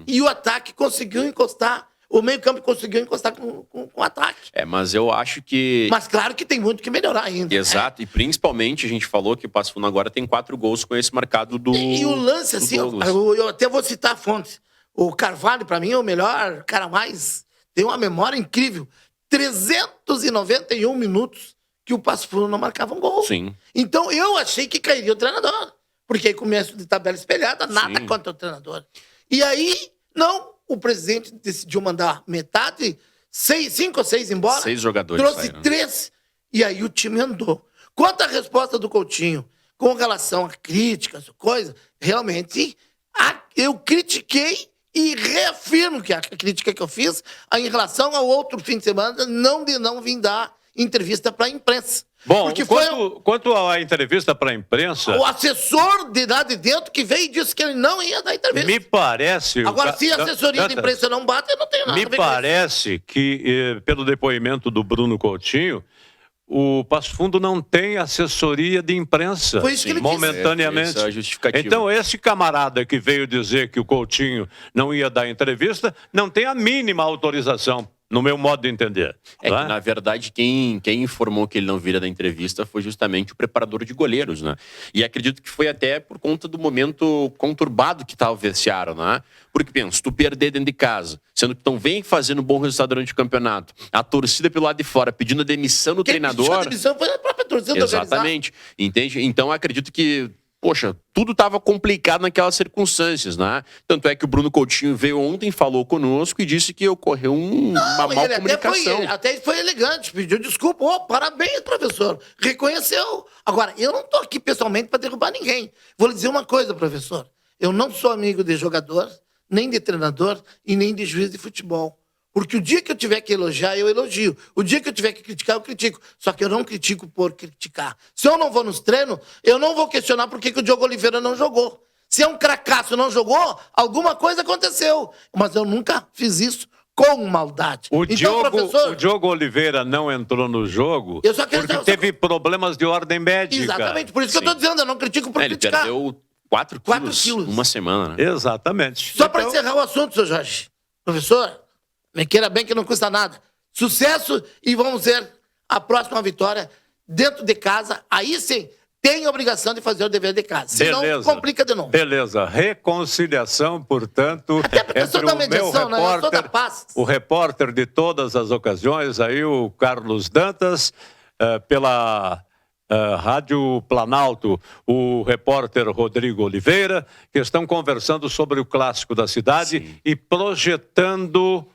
e o ataque conseguiu encostar. O meio-campo conseguiu encostar com o ataque. Mas eu acho que... Mas claro que tem muito que melhorar ainda. Exato, e principalmente a gente falou que o Passo Fundo agora tem 4 gols com esse marcado do... E o lance, assim, eu até vou citar a fonte. O Carvalho, pra mim, é o melhor, cara mais... Tem uma memória incrível. 391 minutos que o Passo Fundo não marcava um gol. Sim. Então eu achei que cairia o treinador. Porque aí começo de tabela espelhada, nada contra o treinador. E aí, não, o presidente decidiu mandar metade, 5 ou 6 embora. 6 jogadores trouxe 3, e aí o time andou. Quanto à resposta do Coutinho, com relação a críticas, coisa, realmente, eu critiquei e reafirmo que a crítica que eu fiz em relação ao outro fim de semana, não vim dar entrevista para a imprensa. Bom, quanto à entrevista para a imprensa... O assessor de lá de dentro que veio e disse que ele não ia dar entrevista. Me parece... Agora, se a assessoria de imprensa não bate, eu não tenho nada a ver com isso. Me parece que, pelo depoimento do Bruno Coutinho, o Passo Fundo não tem assessoria de imprensa. Foi isso que ele momentaneamente. Isso é justificativo. Então, esse camarada que veio dizer que o Coutinho não ia dar entrevista, não tem a mínima autorização. No meu modo de entender. Que, na verdade, quem informou que ele não viria da entrevista foi justamente o preparador de goleiros, né? E acredito que foi até por conta do momento conturbado que estava o vestiário, né? Porque, pensa, tu perder dentro de casa, sendo que não vem fazendo um bom resultado durante o campeonato, a torcida pelo lado de fora pedindo a demissão do treinador... A demissão foi a própria torcida. Exatamente. Entende? Então, acredito que... Poxa, tudo estava complicado naquelas circunstâncias, né? Tanto é que o Bruno Coutinho veio ontem, falou conosco e disse que ocorreu uma mal comunicação. Até foi elegante, pediu desculpa. Parabéns, professor. Reconheceu. Agora, eu não estou aqui pessoalmente para derrubar ninguém. Vou lhe dizer uma coisa, professor. Eu não sou amigo de jogador, nem de treinador e nem de juiz de futebol. Porque o dia que eu tiver que elogiar, eu elogio. O dia que eu tiver que criticar, eu critico. Só que eu não critico por criticar. Se eu não vou nos treinos, eu não vou questionar por que o Diogo Oliveira não jogou. Se é um cracaço e não jogou, alguma coisa aconteceu. Mas eu nunca fiz isso com maldade. O Professor, Diogo Oliveira não entrou no jogo Eu só quero porque dizer- teve problemas de ordem médica. Exatamente, por isso que eu estou dizendo, eu não critico por Ele criticar. perdeu 4 quilos numa semana, né? Exatamente. Só para encerrar o assunto, seu Jorge. Professor, me queira bem que não custa nada. Sucesso e vamos ver a próxima vitória dentro de casa. Aí sim, tem a obrigação de fazer o dever de casa. Senão complica de novo. Beleza. Reconciliação, portanto, eu sou entre da o meu mediação, né? Eu sou da repórter, paz. o repórter de todas as ocasiões, aí o Carlos Dantas, pela Rádio Planalto, o repórter Rodrigo Oliveira, que estão conversando sobre o clássico da cidade e projetando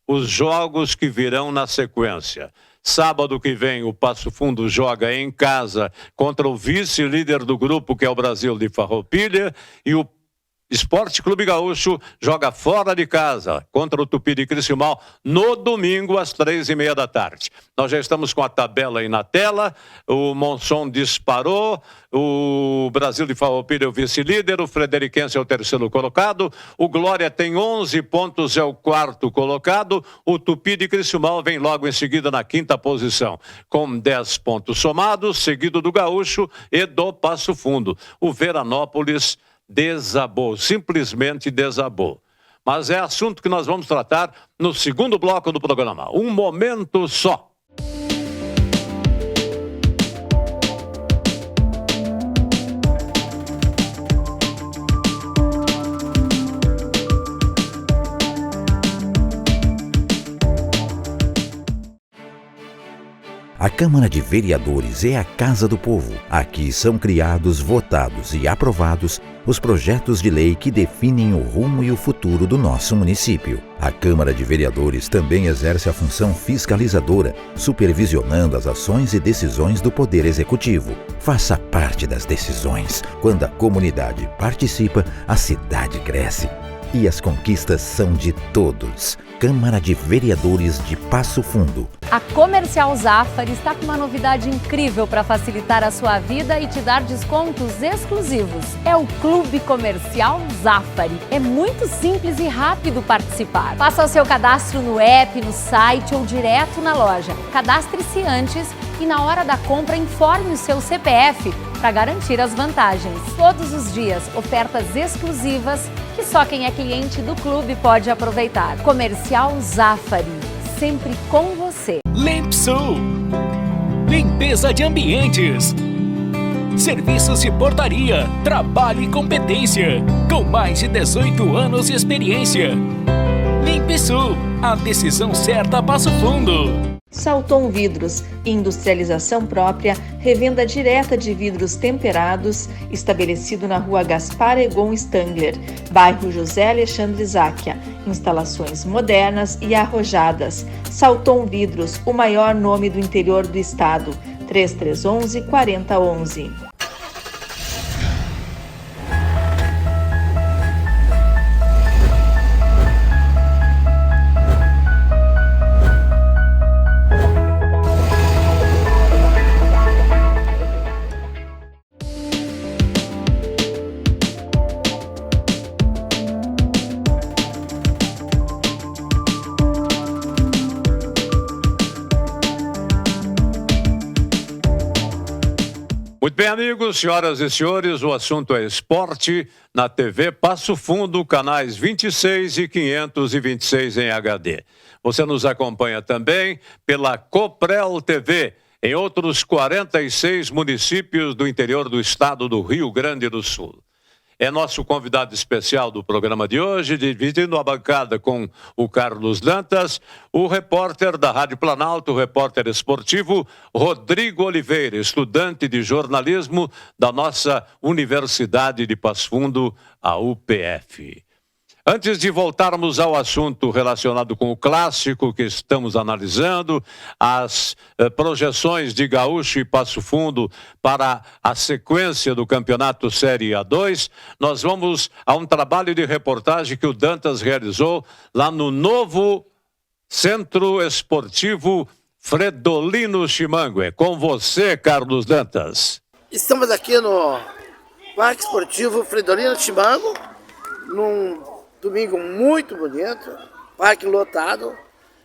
os jogos que virão na sequência. Sábado que vem, o Passo Fundo joga em casa contra o vice-líder do grupo, que é o Brasil de Farroupilha, e o Esporte Clube Gaúcho joga fora de casa contra o Tupi de Criciúmal no domingo às 3h30 da tarde. Nós já estamos com a tabela aí na tela. O Monson disparou, o Brasil de Farroupilha é o vice-líder, o Frederiquense é o terceiro colocado, o Glória tem 11 pontos, é o quarto colocado, o Tupi de Criciúmal vem logo em seguida na quinta posição, com 10 pontos somados, seguido do Gaúcho e do Passo Fundo. O Veranópolis desabou, simplesmente desabou. Mas é assunto que nós vamos tratar no segundo bloco do programa. Um momento só. A Câmara de Vereadores é a Casa do Povo. Aqui são criados, votados e aprovados os projetos de lei que definem o rumo e o futuro do nosso município. A Câmara de Vereadores também exerce a função fiscalizadora, supervisionando as ações e decisões do Poder Executivo. Faça parte das decisões. Quando a comunidade participa, a cidade cresce. E as conquistas são de todos. Câmara de Vereadores de Passo Fundo. A Comercial Zafari está com uma novidade incrível para facilitar a sua vida e te dar descontos exclusivos. É o Clube Comercial Zafari. É muito simples e rápido participar. Faça o seu cadastro no app, no site ou direto na loja. Cadastre-se antes e na hora da compra informe o seu CPF para garantir as vantagens. Todos os dias, ofertas exclusivas que só quem é cliente do clube pode aproveitar. Comercial Zafari, sempre com você. Limpsul, limpeza de ambientes, serviços de portaria, trabalho e competência, com mais de 18 anos de experiência. Limpsul, a decisão certa a Passo Fundo. Salton Vidros, industrialização própria, revenda direta de vidros temperados, estabelecido na rua Gaspar Egon Stangler, bairro José Alexandre Záquia. Instalações modernas e arrojadas. Salton Vidros, o maior nome do interior do estado. 3311-4011. Muito bem, amigos, senhoras e senhores, o assunto é esporte na TV Passo Fundo, canais 26 e 526 em HD. Você nos acompanha também pela Coprel TV, em outros 46 municípios do interior do estado do Rio Grande do Sul. É nosso convidado especial do programa de hoje, dividindo a bancada com o Carlos Dantas, o repórter da Rádio Planalto, o repórter esportivo Rodrigo Oliveira, estudante de jornalismo da nossa Universidade de Passo Fundo, a UPF. Antes de voltarmos ao assunto relacionado com o clássico que estamos analisando, as projeções de Gaúcho e Passo Fundo para a sequência do Campeonato Série A2, nós vamos a um trabalho de reportagem que o Dantas realizou lá no novo Centro Esportivo Fredolino Chimango. É com você, Carlos Dantas. Estamos aqui no Parque Esportivo Fredolino Chimango, num domingo muito bonito, parque lotado,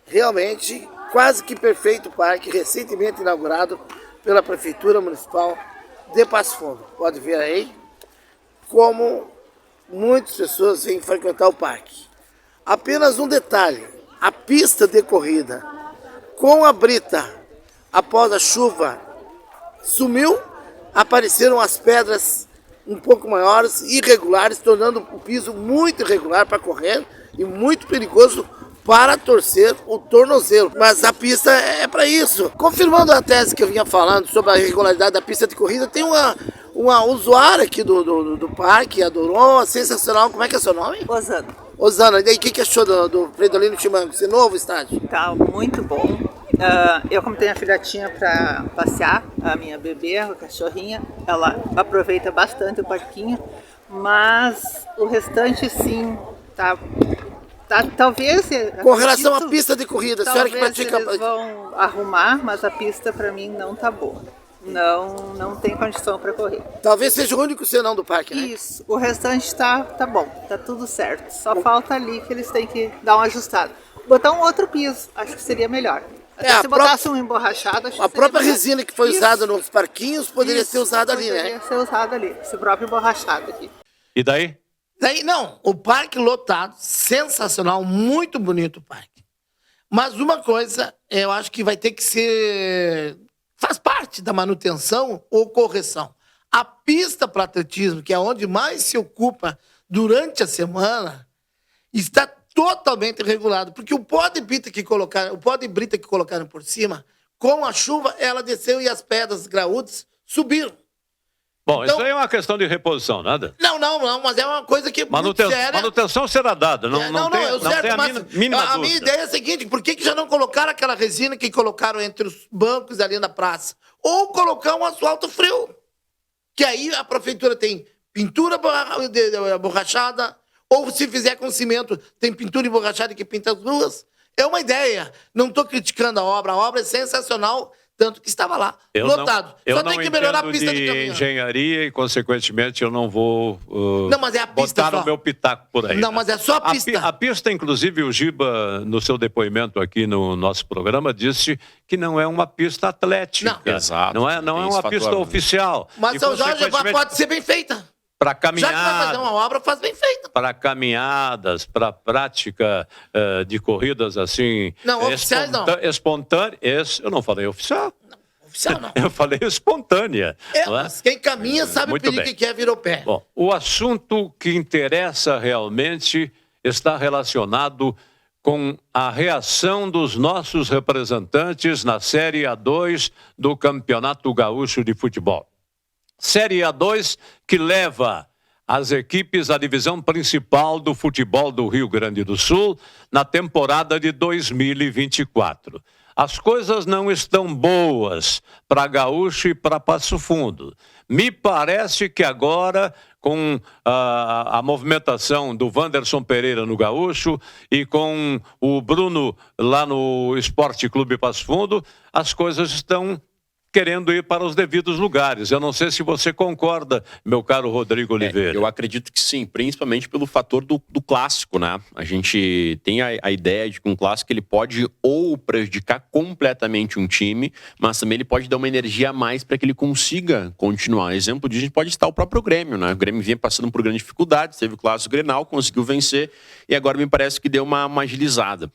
realmente quase que perfeito parque, recentemente inaugurado pela Prefeitura Municipal de Passo Fundo. Pode ver aí como muitas pessoas vêm frequentar o parque. Apenas um detalhe, a pista de corrida com a brita após a chuva sumiu, apareceram as pedras um pouco maiores, irregulares, tornando o piso muito irregular para correr e muito perigoso para torcer o tornozelo. Mas a pista é para isso. Confirmando a tese que eu vinha falando sobre a irregularidade da pista de corrida, tem uma usuária aqui do parque, adorou, sensacional. Como é que é seu nome? Osana. Osana, e daí o que achou do Fredolino Chimango, esse novo estádio? Tá muito bom. Eu, como tenho a filhotinha para passear, a minha bebê, a cachorrinha, ela aproveita bastante o parquinho, mas o restante sim, tá talvez... Com relação à pista de corrida, a senhora que pratica... Eles vão arrumar, mas a pista para mim não tá boa. Não tem condição para correr. Talvez seja o único senão do parque, né? Isso, o restante tá bom, tá tudo certo. Só falta ali que eles têm que dar uma ajustada. Botar um outro piso, acho que seria melhor. Se botasse um emborrachado, acho que a própria melhor. resina que foi usada nos parquinhos poderia ser usada ali, né? Poderia ser usada ali, esse próprio emborrachado aqui. E daí? Daí, não, o parque lotado, sensacional, muito bonito o parque. Mas uma coisa, eu acho que vai ter que ser... Faz parte da manutenção ou correção. A pista para atletismo, que é onde mais se ocupa durante a semana, está totalmente regulado, porque o pó de brita que colocaram por cima, com a chuva, ela desceu e as pedras graúdas subiram. Bom, então, isso aí é uma questão de reposição, nada? Não, mas é uma coisa que manutenção será dada, não tem a mínima dúvida. A minha ideia é a seguinte, por que já não colocaram aquela resina que colocaram entre os bancos ali na praça? Ou colocar um asfalto frio, que aí a prefeitura tem pintura borrachada, ou se fizer com cimento, tem pintura emborrachada que pinta as ruas. É uma ideia. Não estou criticando a obra é sensacional, tanto que estava lá, lotado. Só tem que melhorar a pista de caminhão. Engenharia e, consequentemente, eu não vou mas é a pista botar o meu pitaco por aí. Não, mas é só a pista. A pista, inclusive, o Giba, no seu depoimento aqui no nosso programa, disse que não é uma pista atlética. Não. Exato. Não é uma pista oficial. Mas São Jorge pode ser bem feita. Para caminhadas, já que vai fazer uma obra, faz bem feita. Para caminhadas, para prática de corridas assim... Não, oficiais não. Espontâneas, eu não falei oficial. Não, oficial não. Eu falei espontânea. Mas quem caminha sabe o perigo que é vir ao pé. Bom, o assunto que interessa realmente está relacionado com a reação dos nossos representantes na Série A2 do Campeonato Gaúcho de Futebol. Série A2 que leva as equipes à divisão principal do futebol do Rio Grande do Sul na temporada de 2024. As coisas não estão boas para Gaúcho e para Passo Fundo. Me parece que agora, com a movimentação do Wanderson Pereira no Gaúcho e com o Bruno lá no Esporte Clube Passo Fundo, as coisas estão querendo ir para os devidos lugares. Eu não sei se você concorda, meu caro Rodrigo Oliveira. Eu acredito que sim, principalmente pelo fator do clássico, né? A gente tem a ideia de que um clássico ele pode ou prejudicar completamente um time, mas também ele pode dar uma energia a mais para que ele consiga continuar. Exemplo disso, a gente pode estar o próprio Grêmio, né? O Grêmio vinha passando por grandes dificuldades, teve o clássico Grenal, conseguiu vencer e agora me parece que deu uma agilizada.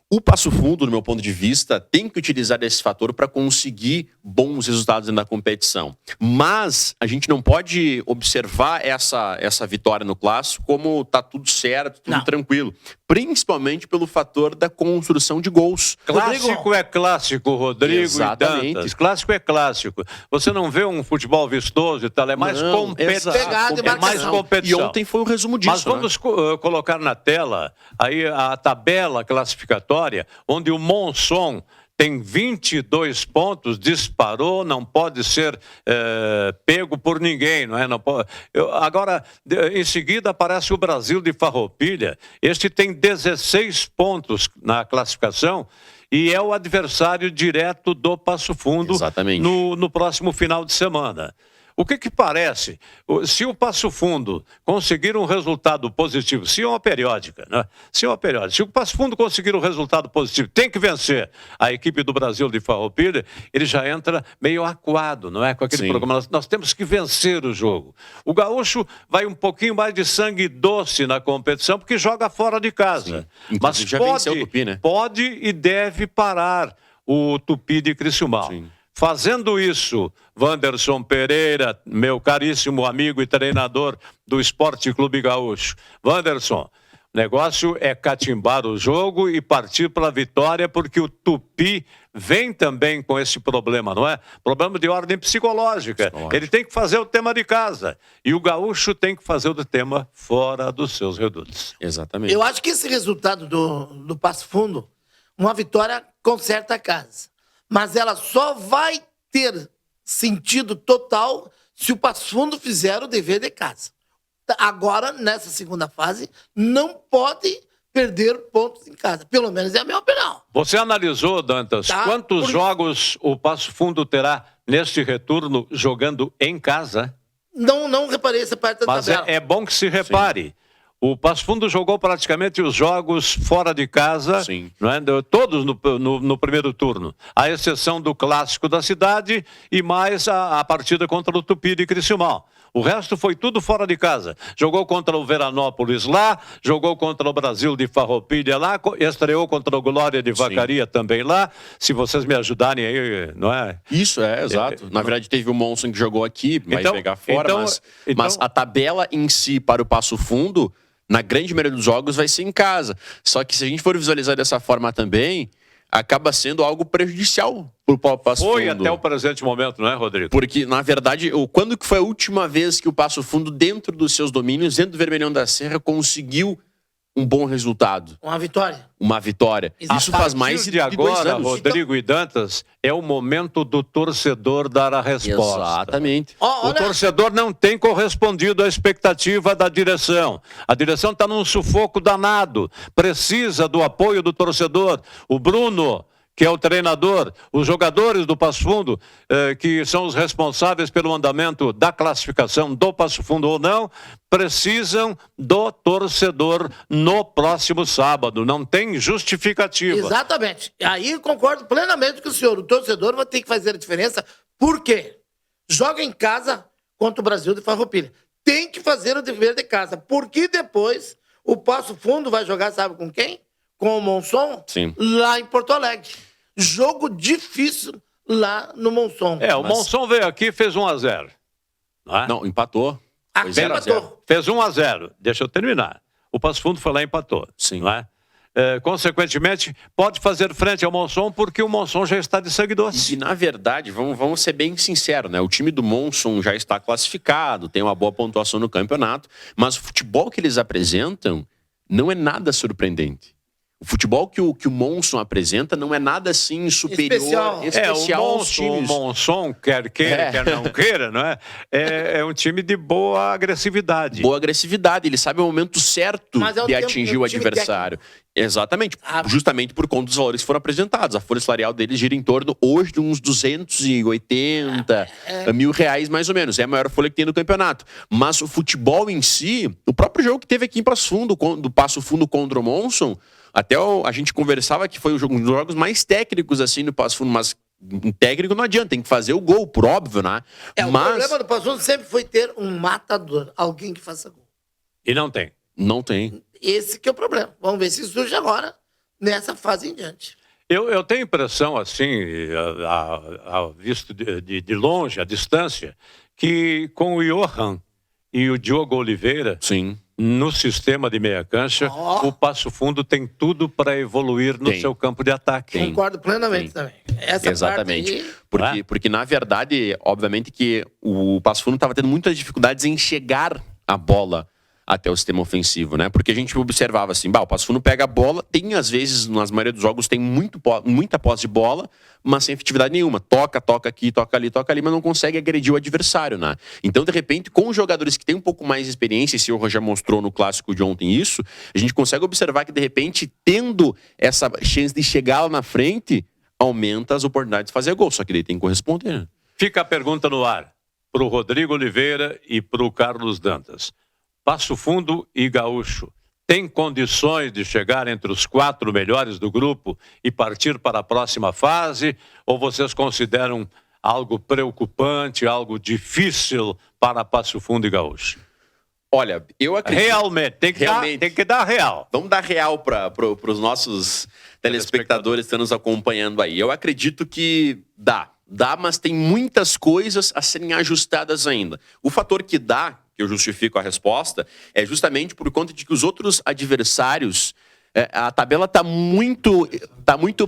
O Passo Fundo, do meu ponto de vista, tem que utilizar esse fator para conseguir bons resultados na competição. Mas a gente não pode observar essa vitória no Clássico como tá tudo certo, tudo tranquilo. principalmente pelo fator da construção de gols. Clássico é clássico, Rodrigo. Exatamente. E Dantas. Clássico é clássico. Você não vê um futebol vistoso e tal, é mais competição. É mais competição. E ontem foi um resumo disso. Mas vamos colocar na tela aí a tabela classificatória, onde o Monson tem 22 pontos, disparou, não pode ser pego por ninguém, não é? Não pode... Agora, em seguida, aparece o Brasil de Farroupilha. Este tem 16 pontos na classificação e é o adversário direto do Passo Fundo no próximo final de semana. O que parece? Se o Passo Fundo conseguir um resultado positivo, se é uma periódica, né? Se o Passo Fundo conseguir um resultado positivo, tem que vencer a equipe do Brasil de Farroupilha, ele já entra meio acuado, não é? Com aquele programa. Nós temos que vencer o jogo. O gaúcho vai um pouquinho mais de sangue doce na competição, porque joga fora de casa. Mas já venceu o Tupi, né? Pode e deve parar o Tupi de Criciúmal. Fazendo isso, Wanderson Pereira, meu caríssimo amigo e treinador do Esporte Clube Gaúcho. Wanderson, o negócio é catimbar o jogo e partir para a vitória, porque o Tupi vem também com esse problema, não é? Problema de ordem psicológica. Ele tem que fazer o tema de casa. E o Gaúcho tem que fazer o tema fora dos seus redutos. Exatamente. Eu acho que esse resultado do Passo Fundo, uma vitória conserta a casa. Mas ela só vai ter sentido total se o Passo Fundo fizer o dever de casa. Agora, nessa segunda fase, não pode perder pontos em casa. Pelo menos é a minha opinião. Você analisou, Dantas, quantos jogos o Passo Fundo terá neste retorno jogando em casa? Não reparei essa parte da tabela. Mas é bom que se repare. O Passo Fundo jogou praticamente os jogos fora de casa, não é? Todos no primeiro turno, à exceção do Clássico da Cidade e mais a partida contra o Tupi de Criciúmal. O resto foi tudo fora de casa. Jogou contra o Veranópolis lá, jogou contra o Brasil de Farroupilha lá, estreou contra o Glória de Vacaria também lá. Se vocês me ajudarem aí, não é? Isso, exato. Na verdade, teve o Monson que jogou aqui, vai pegar fora, mas a tabela em si para o Passo Fundo, na grande maioria dos jogos, vai ser em casa. Só que se a gente for visualizar dessa forma também, acaba sendo algo prejudicial para o Passo Fundo. Foi até o presente momento, não é, Rodrigo? Porque, na verdade, quando que foi a última vez que o Passo Fundo, dentro dos seus domínios, dentro do Vermelhão da Serra, conseguiu um bom resultado? Uma vitória. Uma vitória. Isso faz mais de agora, 2 anos. Rodrigo e Dantas, é o momento do torcedor dar a resposta. Exatamente. O torcedor não tem correspondido à expectativa da direção. A direção está num sufoco danado. Precisa do apoio do torcedor. O Bruno, que é o treinador, os jogadores do Passo Fundo, que são os responsáveis pelo andamento da classificação do Passo Fundo ou não, precisam do torcedor no próximo sábado. Não tem justificativa. Exatamente. Aí concordo plenamente com o senhor. O torcedor vai ter que fazer a diferença. Por quê? Joga em casa contra o Brasil de Farroupilha. Tem que fazer o dever de casa. Porque depois o Passo Fundo vai jogar, sabe com quem? Com o Monson, lá em Porto Alegre. Jogo difícil lá no Monson. O Monson veio aqui e fez 1-0. Não, empatou. Fez 1-0. Deixa eu terminar. O Passo Fundo foi lá e empatou. Não é? Consequentemente, pode fazer frente ao Monson, porque o Monson já está de sangue doce. E, na verdade, vamos ser bem sinceros, né? O time do Monson já está classificado, tem uma boa pontuação no campeonato, mas o futebol que eles apresentam não é nada surpreendente. O futebol que o Monson apresenta não é nada assim superior, especial aos times. O Monson, quer queira, quer não queira, não é? É um time de boa agressividade. Boa agressividade, ele sabe o momento certo de atingir o adversário. Exatamente, justamente por conta dos valores que foram apresentados. A folha salarial deles gira em torno, hoje, de uns 280 mil reais, mais ou menos. É a maior folha que tem no campeonato. Mas o futebol em si, o próprio jogo que teve aqui em Passo Fundo, do Passo Fundo contra o Monson, até a gente conversava que foi um dos jogos mais técnicos assim no Passo Fundo, mas um técnico não adianta, tem que fazer o gol, por óbvio, né? O problema do Passo Fundo sempre foi ter um matador, alguém que faça gol. E não tem. Não tem. Esse que é o problema. Vamos ver se surge agora, nessa fase em diante. Eu tenho impressão, assim, visto de longe, à distância, que com o Johan e o Diogo Oliveira, no sistema de meia cancha, o Passo Fundo tem tudo para evoluir no seu campo de ataque. Concordo plenamente também. Essa Exatamente. parte aí, Porque, na verdade, obviamente que o Passo Fundo estava tendo muitas dificuldades em chegar a bola até o sistema ofensivo, né? Porque a gente observava assim, o Passo Fundo pega a bola, tem às vezes, nas maioria dos jogos, tem muita posse de bola, mas sem efetividade nenhuma. Toca aqui, toca ali, mas não consegue agredir o adversário, né? Então, de repente, com os jogadores que têm um pouco mais de experiência, e o senhor já mostrou no clássico de ontem isso, a gente consegue observar que, de repente, tendo essa chance de chegar lá na frente, aumenta as oportunidades de fazer gol, só que daí tem que corresponder, né? Fica a pergunta no ar, para o Rodrigo Oliveira e para o Carlos Dantas. Passo Fundo e Gaúcho têm condições de chegar entre os 4 melhores do grupo e partir para a próxima fase? Ou vocês consideram algo preocupante, algo difícil para Passo Fundo e Gaúcho? Olha, eu acredito... Realmente, tem que dar real. Vamos dar real para os nossos telespectadores que estão nos acompanhando aí. Eu acredito que dá, mas tem muitas coisas a serem ajustadas ainda. O fator que dá, que eu justifico a resposta, é justamente por conta de que os outros adversários, a tabela está muito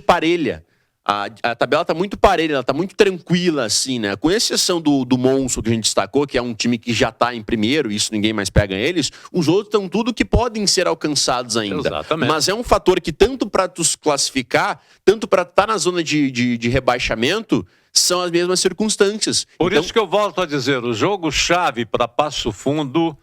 parelha. A tabela está muito parelha, ela está muito tranquila, assim, né? Com exceção do Monstro, que a gente destacou, que é um time que já está em primeiro, isso ninguém mais pega eles, os outros estão tudo que podem ser alcançados ainda. Exatamente. Mas é um fator que, tanto para tu se classificar, tanto para estar na zona de rebaixamento, são as mesmas circunstâncias. Por isso que eu volto a dizer, o jogo-chave para Passo Fundo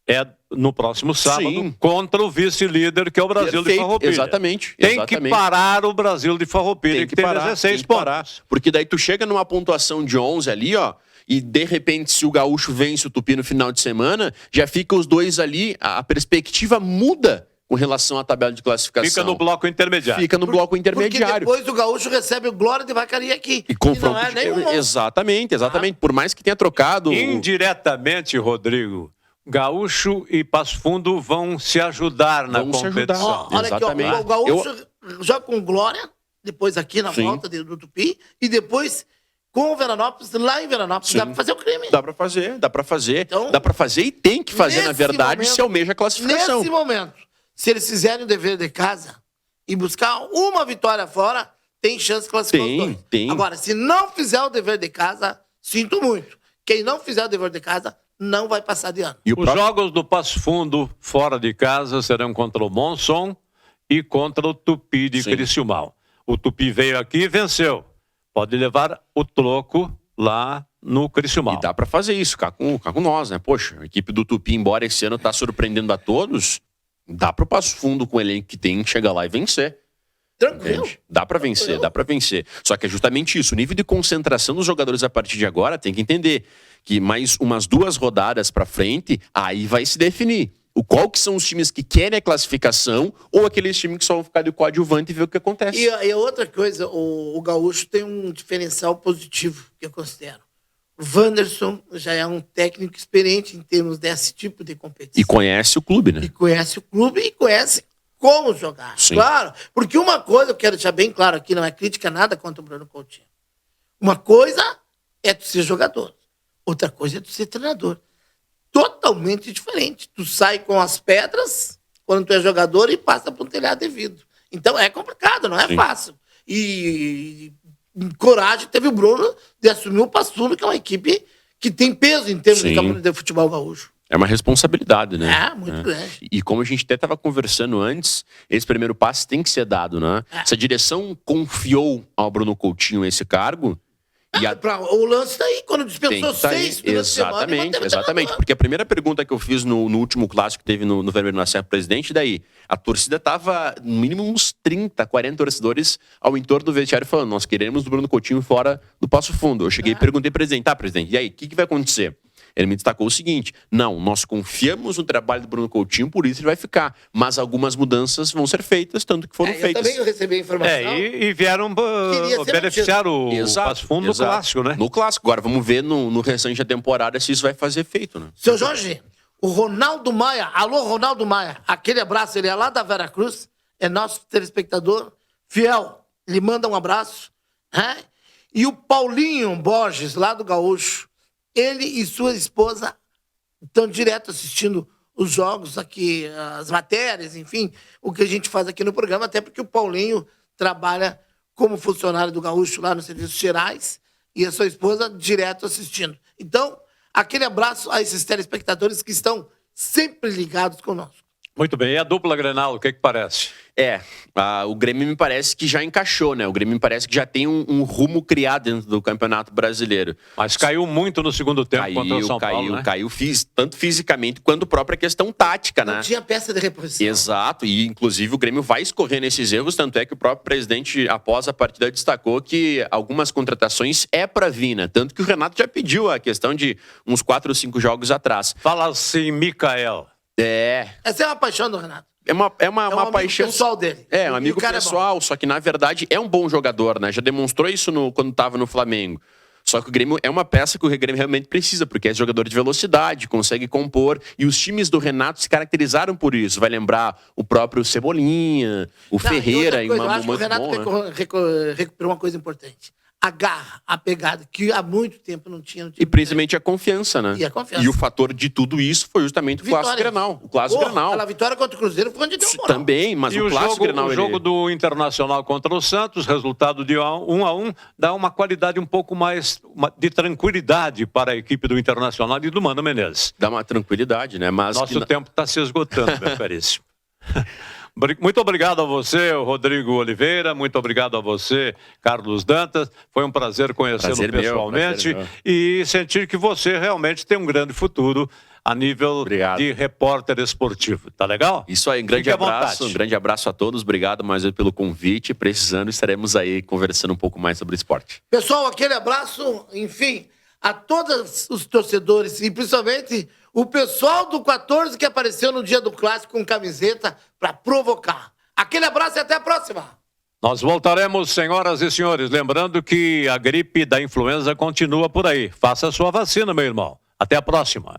é no próximo sábado, contra o vice-líder, que é o Brasil de Farroupilha. Exatamente. Tem que parar o Brasil de Farroupilha, que tem 16 pontos. Porque daí tu chega numa pontuação de 11 ali, ó, e de repente, se o Gaúcho vence o Tupi no final de semana, já fica os dois ali, a perspectiva muda com relação à tabela de classificação. Fica no bloco intermediário. Porque depois o Gaúcho recebe o Glória de Vacaria aqui. E confronto. Não é nenhum... Exatamente. Por mais que tenha trocado... Indiretamente, Rodrigo, Gaúcho e Passo Fundo vão se ajudar na competição. Olha aqui, ó, o Gaúcho joga com Glória, depois aqui na volta do Tupi, e depois com o Veranópolis, lá em Veranópolis. Dá pra fazer o crime. Dá pra fazer. Então, dá pra fazer e tem que fazer, na verdade, se almeja a classificação. Nesse momento, se eles fizerem o dever de casa e buscar uma vitória fora, tem chance de classificar os dois. Tem. Agora, se não fizer o dever de casa, sinto muito. Quem não fizer o dever de casa não vai passar de ano. Os jogos do Passo Fundo fora de casa serão contra o Monson e contra o Tupi de Criciúmal. O Tupi veio aqui e venceu. Pode levar o troco lá no Criciúmal. E dá pra fazer isso, cá com nós, né? Poxa, a equipe do Tupi, embora esse ano tá surpreendendo a todos, dá pro Passo Fundo com o elenco que tem chegar lá e vencer. Tranquilo. Entende? Dá pra vencer. Só que é justamente isso. O nível de concentração dos jogadores a partir de agora tem que entender que mais umas 2 rodadas pra frente, aí vai se definir. Qual que são os times que querem a classificação ou aqueles times que só vão ficar de coadjuvante e ver o que acontece. E outra coisa, o Gaúcho tem um diferencial positivo, que eu considero. O Wanderson já é um técnico experiente em termos desse tipo de competição. E conhece o clube, né? E conhece como jogar. Sim. Claro, porque uma coisa, eu quero deixar bem claro aqui, não é crítica nada contra o Bruno Coutinho. Uma coisa é tu ser jogador, outra coisa é tu ser treinador. Totalmente diferente. Tu sai com as pedras quando tu é jogador e passa para um telhado de vidro. Então é complicado, não é fácil. E coragem teve o Bruno de assumir o Passo Fundo, que é uma equipe que tem peso em termos de futebol gaúcho. É uma responsabilidade, né? É, muito grande. E como a gente até estava conversando antes, esse primeiro passo tem que ser dado, né? Se a direção confiou ao Bruno Coutinho esse cargo... O lance tá aí, quando dispensou 6 durante Exatamente. Porque a primeira pergunta que eu fiz no último clássico que teve no Vermelho na Serra Presidente, daí a torcida tava no mínimo uns 30, 40 torcedores ao entorno do vestiário falando, nós queremos o Bruno Coutinho fora do Passo Fundo. Eu cheguei e perguntei pro presidente, presidente, e aí, o que vai acontecer? Ele me destacou o seguinte, não, nós confiamos no trabalho do Bruno Coutinho, por isso ele vai ficar. Mas algumas mudanças vão ser feitas, tanto que foram feitas. Eu também recebi a informação. E vieram beneficiar o Passo Fundo no clássico, né? No clássico. Agora vamos ver no restante da temporada se isso vai fazer efeito, né? Seu Jorge, o Ronaldo Maia, alô Ronaldo Maia, aquele abraço, ele é lá da Veracruz, é nosso telespectador fiel, lhe manda um abraço. Né? E o Paulinho Borges, lá do Gaúcho, ele e sua esposa estão direto assistindo os jogos aqui, as matérias, enfim, o que a gente faz aqui no programa, até porque o Paulinho trabalha como funcionário do Gaúcho lá nos Serviços Gerais e a sua esposa direto assistindo. Então, aquele abraço a esses telespectadores que estão sempre ligados conosco. Muito bem. E a dupla Grenal, o que parece? O Grêmio me parece que já encaixou, né? O Grêmio me parece que já tem um rumo criado dentro do Campeonato Brasileiro. Mas caiu muito no segundo tempo contra o São Paulo, né? Caiu tanto fisicamente quanto própria questão tática, né? Não tinha peça de reposição. Exato, e inclusive o Grêmio vai escorrer nesses erros, tanto é que o próprio presidente, após a partida, destacou que algumas contratações é pra vir, né? Tanto que o Renato já pediu a questão de uns 4 ou 5 jogos atrás. Fala assim, Mikael. Essa é uma paixão do Renato. É uma paixão pessoal dele. Um amigo pessoal, só que na verdade é um bom jogador, né? Já demonstrou isso quando estava no Flamengo. Só que o Grêmio é uma peça que o Grêmio realmente precisa, porque é jogador de velocidade, consegue compor, e os times do Renato se caracterizaram por isso. Vai lembrar o próprio Cebolinha, o Ferreira. Eu acho que o Renato recuperou uma coisa importante. A garra, a pegada, que há muito tempo não tinha. E principalmente a confiança, né? E a confiança. E o fator de tudo isso foi justamente o Clássico Grenal. O Clássico Grenal. Aquela vitória contra o Cruzeiro foi onde deu moral. Também, mas o Clássico Grenal... O jogo do Internacional contra o Santos, resultado de 1-1, dá uma qualidade um pouco mais de tranquilidade para a equipe do Internacional e do Mano Menezes. Dá uma tranquilidade, né? Mas nosso tempo está se esgotando, meu caríssimo. Muito obrigado a você, Rodrigo Oliveira. Muito obrigado a você, Carlos Dantas. Foi um prazer conhecê-lo pessoalmente e sentir que você realmente tem um grande futuro a nível de repórter esportivo. Tá legal? Isso aí, um grande abraço a todos. Obrigado mais pelo convite. Precisando, estaremos aí conversando um pouco mais sobre esporte. Pessoal, aquele abraço, enfim, a todos os torcedores e principalmente o pessoal do 14 que apareceu no dia do Clássico com camiseta para provocar. Aquele abraço e até a próxima. Nós voltaremos, senhoras e senhores. Lembrando que a gripe da influenza continua por aí. Faça a sua vacina, meu irmão. Até a próxima.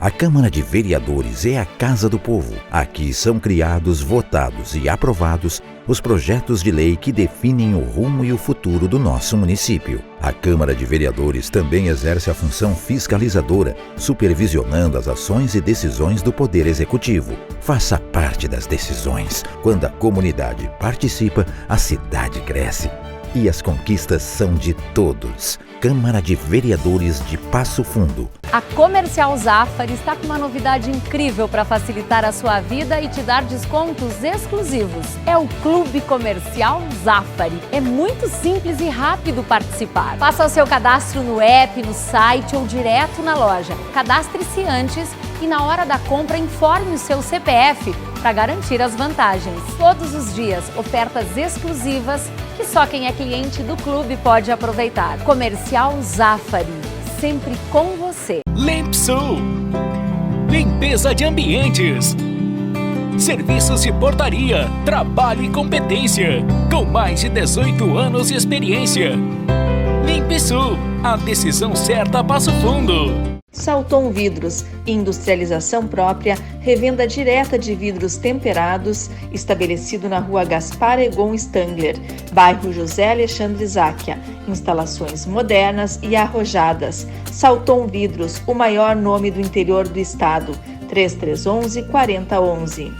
A Câmara de Vereadores é a Casa do Povo. Aqui são criados, votados e aprovados os projetos de lei que definem o rumo e o futuro do nosso município. A Câmara de Vereadores também exerce a função fiscalizadora, supervisionando as ações e decisões do Poder Executivo. Faça parte das decisões. Quando a comunidade participa, a cidade cresce. E as conquistas são de todos. Câmara de Vereadores de Passo Fundo. A Comercial Zafari está com uma novidade incrível para facilitar a sua vida e te dar descontos exclusivos. É o Clube Comercial Zafari. É muito simples e rápido participar. Faça o seu cadastro no app, no site ou direto na loja. Cadastre-se antes e na hora da compra informe o seu CPF para garantir as vantagens. Todos os dias, ofertas exclusivas que só quem é cliente do clube pode aproveitar. Comercial Zafari, sempre com você. Lempsul, limpeza de ambientes, serviços de portaria, trabalho e competência, com mais de 18 anos de experiência. Limpsul, a decisão certa a Passo Fundo. Salton Vidros, industrialização própria, revenda direta de vidros temperados, estabelecido na rua Gaspar Egon Stangler, bairro José Alexandre Záquia. Instalações modernas e arrojadas. Salton Vidros, o maior nome do interior do estado. 3311-4011.